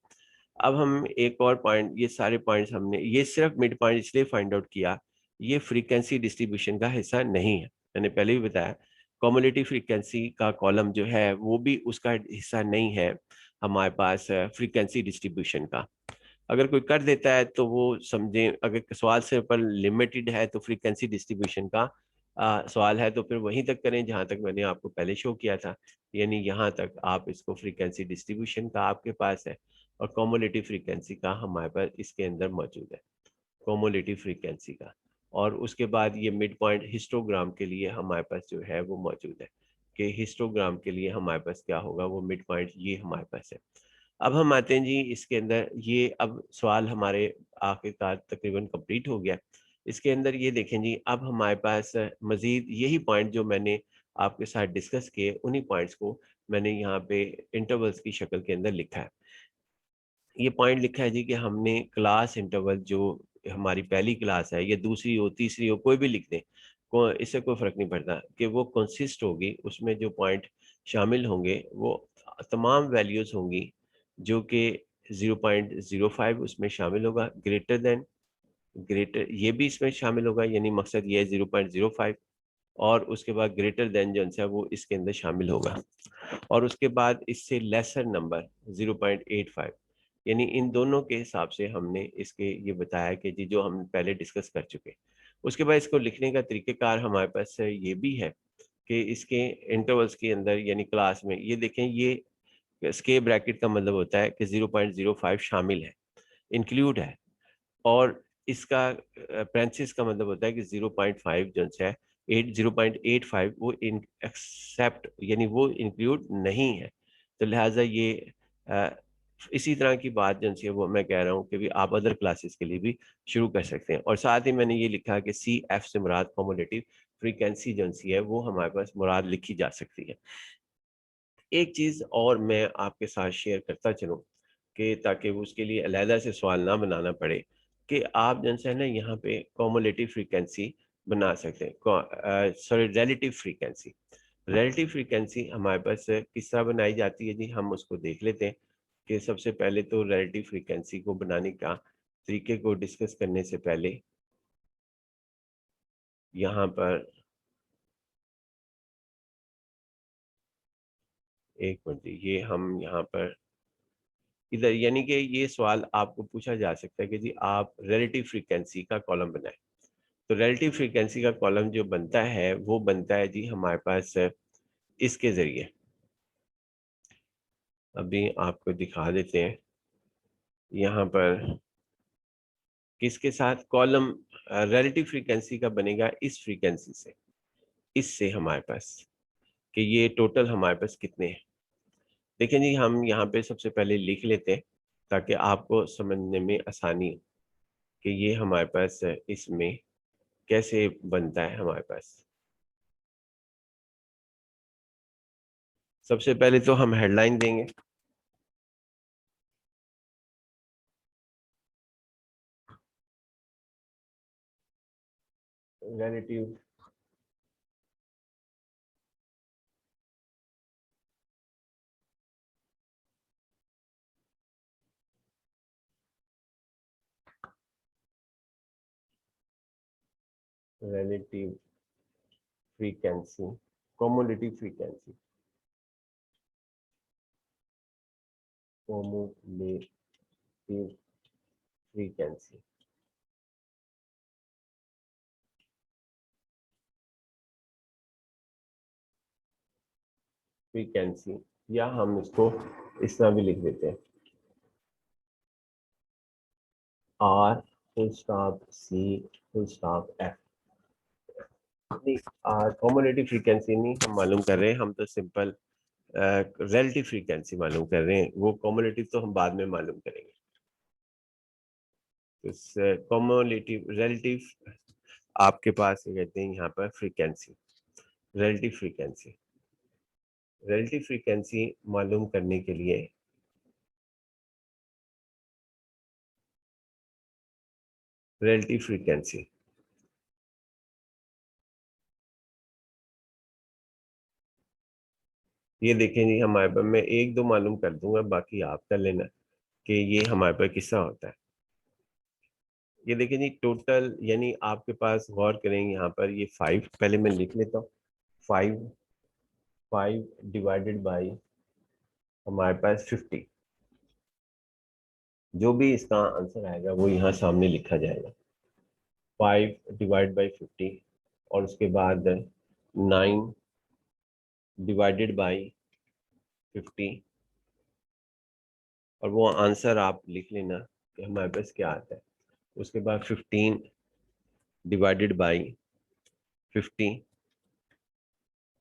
अब हम एक और पॉइंट, ये सारे पॉइंट्स हमने ये सिर्फ मिड पॉइंट इसलिए फाइंड आउट किया, ये फ्रीक्वेंसी डिस्ट्रीब्यूशन का हिस्सा नहीं है। मैंने पहले भी बताया कॉमुलेटिव फ्रीक्वेंसी का कॉलम जो है वो भी उसका हिस्सा नहीं है हमारे पास फ्रीक्वेंसी डिस्ट्रीब्यूशन का। अगर कोई कर देता है तो वो समझें, अगर सवाल से ऊपर लिमिटेड है तो फ्रीक्वेंसी डिस्ट्रीब्यूशन का सवाल है तो फिर वहीं तक करें जहां तक मैंने आपको पहले शो किया था, यानी यहाँ तक आप इसको फ्रीक्वेंसी डिस्ट्रीब्यूशन का आपके पास है और कॉमुलेटिव फ्रीक्वेंसी का हमारे पास इसके अंदर मौजूद है, कॉमुलेटिव फ्रीक्वेंसी का। और उसके बाद ये मिड पॉइंट हिस्टोग्राम के लिए हमारे पास जो है वो मौजूद है, कि हिस्टोग्राम के लिए हमारे पास क्या होगा, वो मिड पॉइंट ये हमारे पास है। अब हम आते हैं जी इसके अंदर, ये अब सवाल हमारे आखिरकार तकरीबन कंप्लीट हो गया। इसके अंदर ये देखें जी, अब हमारे पास मजीद यही पॉइंट जो मैंने आपके साथ डिस्कस किए, उन्हीं पॉइंट्स को मैंने यहाँ पे इंटरवल्स की शक्ल के अंदर लिखा है। ये पॉइंट लिखा है जी कि हमने क्लास इंटरवल जो हमारी पहली क्लास है, या दूसरी हो तीसरी हो कोई भी लिख दें, इससे कोई फर्क नहीं पड़ता, कि वो कंसिस्ट होगी, उसमें जो पॉइंट शामिल होंगे वो तमाम वैल्यूज होंगी जो कि 0.05 उसमें शामिल होगा, ग्रेटर देन ग्रेटर ये भी इसमें शामिल होगा, यानी मकसद ये है 0.05, और उसके बाद ग्रेटर देन जो है वो इसके अंदर शामिल होगा, और उसके बाद इससे लेसर नंबर 0.85, यानी इन दोनों के हिसाब से हमने इसके ये बताया कि जी जो हम पहले डिस्कस कर चुके। उसके बाद इसको लिखने का तरीक़ेकार हमारे पास ये भी है कि इसके इंटरवल्स के अंदर, यानी क्लास में ये देखें, ये स्केयर ब्रैकेट का मतलब होता है कि 0.05 शामिल है, इंक्लूड है, और इसका पैरेंथेसिस का मतलब होता है कि 0.5 जो है 0.85 वो इन एक्सेप्ट, यानी वो इंक्लूड नहीं है। तो लिहाजा ये इसी तरह की बात जो है वो मैं कह रहा हूँ कि भी आप अदर क्लासेस के लिए भी शुरू कर सकते हैं। और साथ ही मैंने ये लिखा कि सी एफ से मुराद कॉम्युलेटिव फ्रीक्वेंसी जो है वो हमारे पास मुराद लिखी जा सकती है। एक चीज़ और मैं आपके साथ शेयर करता चलूँ कि ताकि उसके लिए अलहदा से सवाल ना बनाना पड़े कि आप जैसे है ना यहाँ पे कॉम्युलेटिव फ्रीक्वेंसी बना सकते हैं, sorry relative frequency. Relative frequency हमारे पास किस तरह बनाई जाती है जी, हम उसको देख लेते हैं कि सबसे पहले तो रिलेटिव फ्रीक्वेंसी को बनाने का तरीके को डिस्कस करने से पहले यहाँ पर एक मिनट, ये हम यहाँ पर इधर यानी कि ये सवाल आपको पूछा जा सकता है कि जी आप रिलेटिव फ्रीक्वेंसी का कॉलम बनाएं। तो रिलेटिव फ्रीक्वेंसी का कॉलम जो बनता है वो बनता है जी हमारे पास इसके जरिए, अभी आपको दिखा देते हैं यहाँ पर किसके साथ कॉलम रिलेटिव फ्रीक्वेंसी का बनेगा, इस फ्रीक्वेंसी से, इससे हमारे पास कि ये टोटल हमारे पास कितने हैं। देखें जी हम यहाँ पे सबसे पहले लिख लेते हैं ताकि आपको समझने में आसानी हो कि ये हमारे पास इसमें कैसे बनता है हमारे पास। सबसे पहले तो हम हेडलाइन देंगे, relative relative frequency, cumulative frequency, cumulative frequency. Frequency या हम इसको इस तरह भी लिख देते हैं, R full stop C full stop F. नहीं, कॉम्युलेटिव फ्रीक्वेंसी नहीं हम मालूम कर रहे हैं, हम तो सिंपल रिलेटिव फ्रीक्वेंसी मालूम कर रहे हैं, वो कॉम्युलेटिव तो हम बाद में मालूम करेंगे। तो कॉम्युलेटिव रिलेटिव आपके पास क्या कहते हैं यहाँ पर frequency, relative frequency. Relative frequency मालूम करने के लिए रिलेटिव फ्रीक्वेंसी, ये देखें जी हमारे पास, मैं एक दो मालूम कर दूंगा बाकी आप कर लेना कि ये हमारे पास किस्सा होता है। ये देखें जी टोटल यानी आपके पास गौर करेंगे यहाँ पर ये 5, पहले मैं लिख लेता हूँ। 5, 5 डिवाइडेड बाई हमारे पास 50, जो भी इसका आंसर आएगा वो यहाँ सामने लिखा जाएगा। 5 डिवाइड बाई 50 और उसके बाद 9 डिवाइडेड बाई 50 और वो आंसर आप लिख लेना कि हमारे पास क्या आता है। उसके बाद 15 डिवाइडेड बाई 50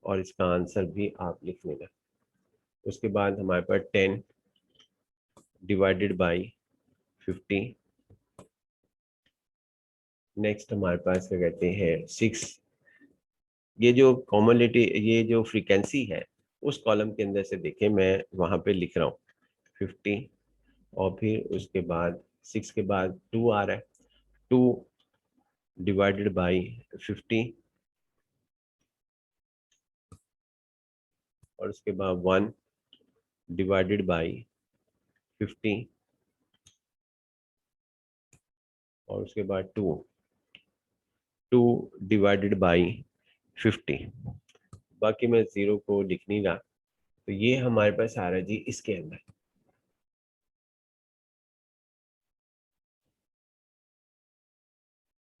और इसका आंसर भी आप लिख लेना। उसके बाद हमारे पास 10 डिवाइडेड बाई 50। नेक्स्ट हमारे पास क्या कहते हैं 6। ये जो कॉमोलिटी, ये जो फ्रीक्वेंसी है उस कॉलम के अंदर से देखें मैं वहां पे लिख रहा हूँ 50 और फिर उसके बाद 6 के बाद 2 आ रहा है, 2 डिवाइडेड बाई 50 और उसके बाद 1 डिवाइडेड बाई 50 और उसके बाद 2 डिवाइडेड बाई 50। बाकी मैं जीरो को लिख नहीं रहा। तो ये हमारे पास आ रहा है जी इसके अंदर।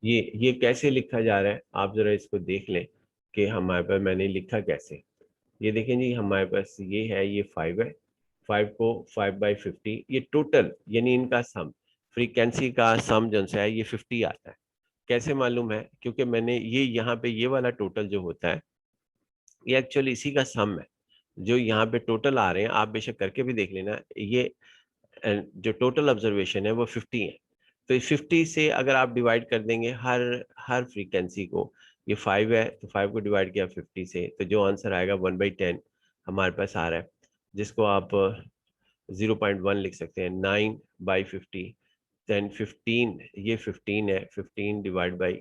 ये कैसे लिखा जा रहा है आप जरा इसको देख लें कि हमारे पास मैंने लिखा कैसे। ये देखें जी हमारे पास ये है, ये 5 है, 5 को 5/50, ये टोटल यानी इनका सम, फ्रीक्वेंसी का सम जो है ये 50 आता है। कैसे मालूम है, क्योंकि मैंने ये यहाँ पे ये वाला टोटल जो होता है ये एक्चुअली इसी का सम है। जो यहाँ पे टोटल आ रहे हैं आप बेशक करके भी देख लेना, ये जो टोटल ऑब्जर्वेशन है वो 50 है। तो 50 से अगर आप डिवाइड कर देंगे हर हर फ्रीक्वेंसी को, ये 5 है तो 5 को डिवाइड किया 50 से, तो जो आंसर आएगा 1/10 हमारे पास आ रहा है, जिसको आप 0.1 लिख सकते हैं। 9/50, 10 15, ये 15 है, 15 डिवाइड बाई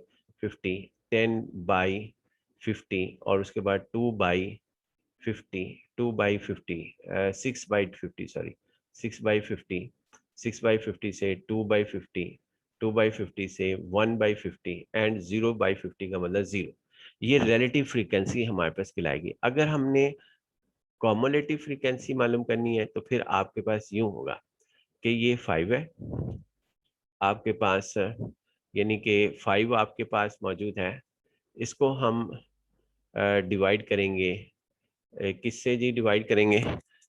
50, 10/50, और उसके बाद 2/50, 2/50, 6/50, सॉरी 6/50, 6/50 से 2/50, 2/50 से 1/50 एंड 0/50 का मतलब 0। ये रिलेटिव फ्रीक्वेंसी हमारे पास कहलाएगी। अगर हमने कॉमुलेटिव फ्रीक्वेंसी मालूम करनी है तो फिर आपके पास यूं होगा कि ये 5 है आपके पास, यानी कि 5 आपके पास मौजूद है, इसको हम डिवाइड करेंगे, किससे जी डिवाइड करेंगे,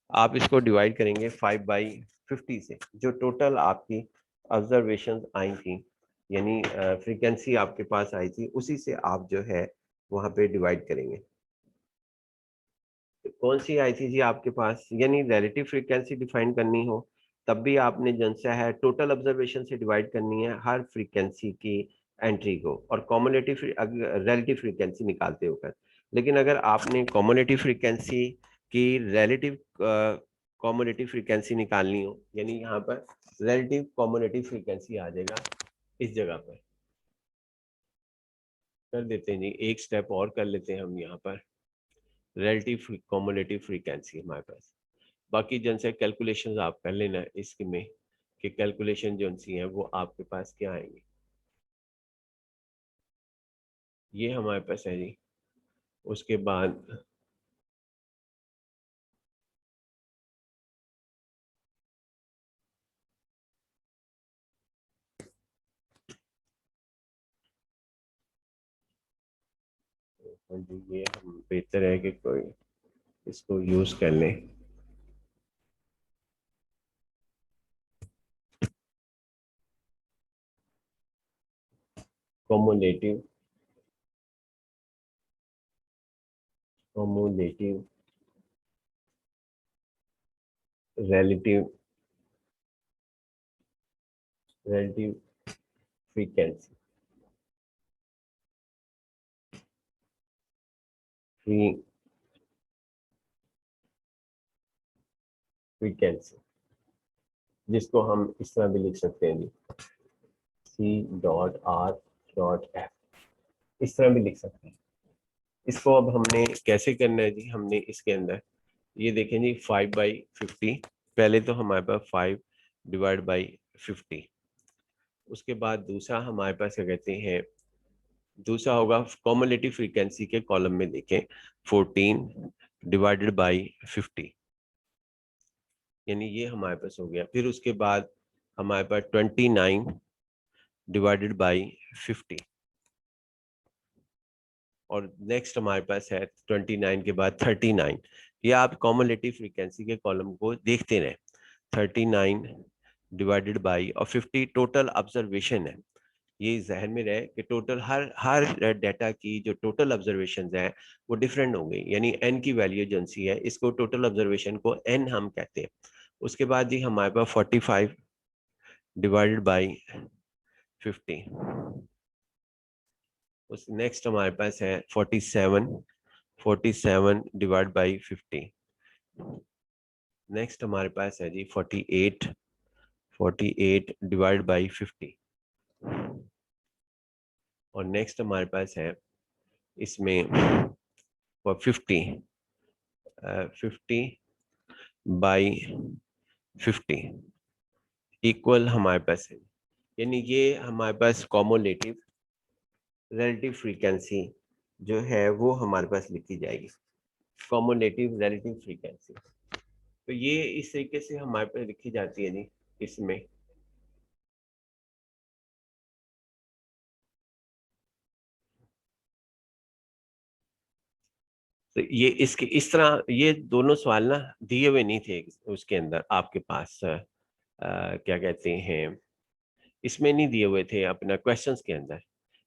आप इसको डिवाइड करेंगे 5/50 से, जो टोटल आपकी ऑब्जर्वेशन आई थी, यानी फ्रीक्वेंसी आपके पास आई थी, उसी से आप जो है वहां पे डिवाइड करेंगे। तो कौन सी आई थी जी आपके पास, यानी रिलेटिव फ्रीक्वेंसी डिफाइन करनी हो तब भी आपने जनसा है टोटल ऑब्जर्वेशन से डिवाइड करनी है हर फ्रीक्वेंसी की एंट्री को, और कॉमुलेटिव रिलेटिव फ्रीक्वेंसी निकालते होकर। लेकिन अगर आपने कॉमुलेटिव फ्रीक्वेंसी की रिलेटिव कॉमुलेटिव फ्रीक्वेंसी निकालनी हो, यानी यहाँ पर रिलेटिव कॉमुलेटिव फ्रीक्वेंसी आ जाएगा इस जगह पर। कर देते हैं जी, एक स्टेप और कर लेते हैं हम यहाँ पर। रिलेटिव कॉमुलेटिव फ्रीक्वेंसी हमारे पास, बाकी जन से कैलकुलेशंस आप कर लेना इसके में, कि कैलकुलेशन जो सी है वो आपके पास क्या आएंगे। ये हमारे पास है जी, उसके बाद हाँ जी, ये हम बेहतर है कि कोई इसको यूज कर लें। Cumulative cumulative relative relative frequency frequency, जिसको हम इस तरह भी लिख सकते हैं जी, C.R.F, इस तरह भी लिख सकते हैं। इसको अब हमने कैसे करना है जी, हमने इसके अंदर ये देखें जी 5/50, पहले तो हमारे पास 5/50, उसके बाद दूसरा हमारे पास क्या कहते हैं, दूसरा होगा कॉमुलेटिव फ्रीक्वेंसी के कॉलम में देखें 14/50, यानी ये हमारे पास हो गया। फिर उसके बाद हमारे पास 29/50, और नेक्स्ट हमारे पास है 29 के बाद 39। ये आप कॉमुलेटिव फ्रीक्वेंसी के कॉलम को देखते रहें, 39/, और 50 टोटल ऑब्जर्वेशन है। ये जहन में रहे कि टोटल हर हर डाटा की जो टोटल ऑब्जर्वेशन है वो डिफरेंट होंगे, यानी एन की वैल्यू जो सी है, इसको टोटल ऑब्जर्वेशन को एन हम कहते हैं। उसके बाद जी हमारे पास 45/50, उस नेक्स्ट हमारे पास है 47/50, नेक्स्ट हमारे पास है जी 48/50, और नेक्स्ट हमारे पास है इसमें 50/50 इक्वल हमारे पास है, यानी ये हमारे पास कॉमुलेटिव रिलेटिव फ्रीक्वेंसी जो है वो हमारे पास लिखी जाएगी, कॉमुलेटिव रिलेटिव फ्रीक्वेंसी। तो ये इस तरीके से हमारे पास लिखी जाती है जी इसमें। तो ये इसके इस तरह ये दोनों सवाल ना दिए हुए नहीं थे उसके अंदर आपके पास, क्या कहते हैं, इसमें नहीं दिए हुए थे अपना क्वेश्चंस के अंदर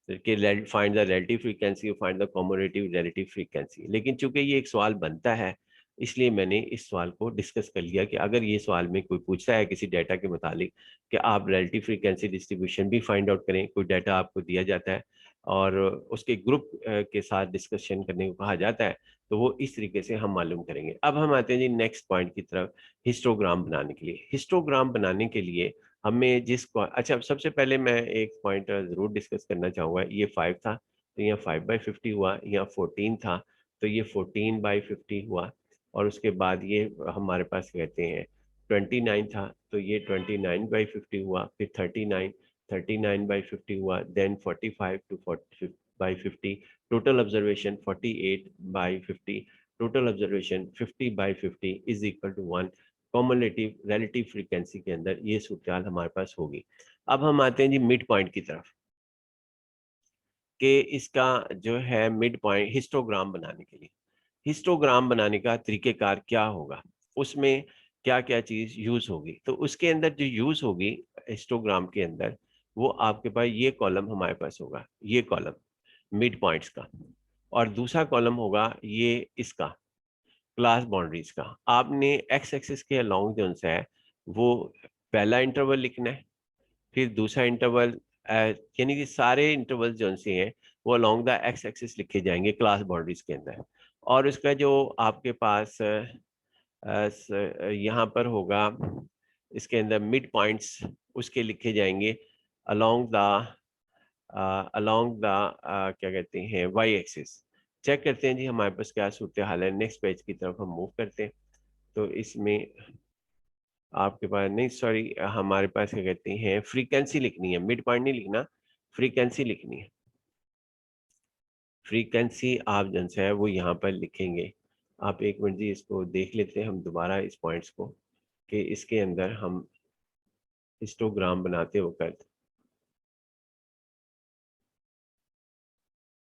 कि find the relative frequency, find the cumulative relative frequency. लेकिन चूंकि ये एक सवाल बनता है इसलिए मैंने इस सवाल को डिस्कस कर लिया कि अगर ये सवाल में कोई पूछता है किसी डाटा के मुतालिक कि आप रिलेटिव फ्रीक्वेंसी डिस्ट्रीब्यूशन भी फाइंड आउट करें, कोई डाटा आपको दिया जाता है और उसके ग्रुप के साथ डिस्कशन करने को कहा जाता है, तो वो इस तरीके से हम मालूम करेंगे। अब हम आते हैं जी नेक्स्ट पॉइंट की तरफ, हिस्टोग्राम बनाने के लिए। हिस्टोग्राम बनाने के लिए हमें अच्छा, सबसे पहले मैं एक पॉइंट ज़रूर डिस्कस करना चाहूँगा। ये 5 था तो यहाँ 5/50 हुआ, यहाँ 14 था तो ये 14/50 हुआ, और उसके बाद ये हमारे पास कहते हैं 29 था तो ये 29/50 हुआ, फिर 39 हुआ, then 45/50, total observation 48/50, total observation 50/50 is equal to 1। Cumulative relative frequency के अंदर ये सूत्रताल हमारे पास होगी। अब हम आते हैं जी मिड पॉइंट की तरफ, कि इसका जो है मिड पॉइंट हिस्टोग्राम बनाने के लिए, हिस्टोग्राम बनाने का तरीकेकार क्या होगा, उसमें क्या क्या चीज यूज होगी। तो उसके अंदर जो यूज होगी हिस्टोग्राम के अंदर, वो आपके पास ये कॉलम हमारे पास होगा, ये कॉलम मिड पॉइंट्स का, और दूसरा कॉलम होगा ये इसका क्लास बाउंड्रीज का। आपने एक्स एक्सिस के अलोंग जो है वो पहला इंटरवल लिखना है, फिर दूसरा इंटरवल, यानी कि सारे इंटरवल जो से हैं वो अलोंग द एक्स एक्सिस लिखे जाएंगे क्लास बाउंड्रीज के अंदर। और उसका जो आपके पास यहाँ पर होगा इसके अंदर मिड पॉइंट्स उसके लिखे जाएंगे अलोंग द क्या कहते हैं वाई एक्सिस। चेक करते हैं जी हमारे पास क्या सूरत हाल है। नेक्स्ट पेज की तरफ हम मूव करते हैं। तो इसमें आपके पास नहीं, सॉरी, हमारे पास क्या कहते हैं फ्रीक्वेंसी लिखनी है, मिड पॉइंट नहीं लिखना, फ्रीक्वेंसी लिखनी है। फ्रीक्वेंसी आप जन से है वो यहाँ पर लिखेंगे। आप एक मिनट जी इसको देख लेते हैं हम दोबारा इस पॉइंट्स को, कि इसके अंदर हम हिस्टोग्राम बनाते वक्त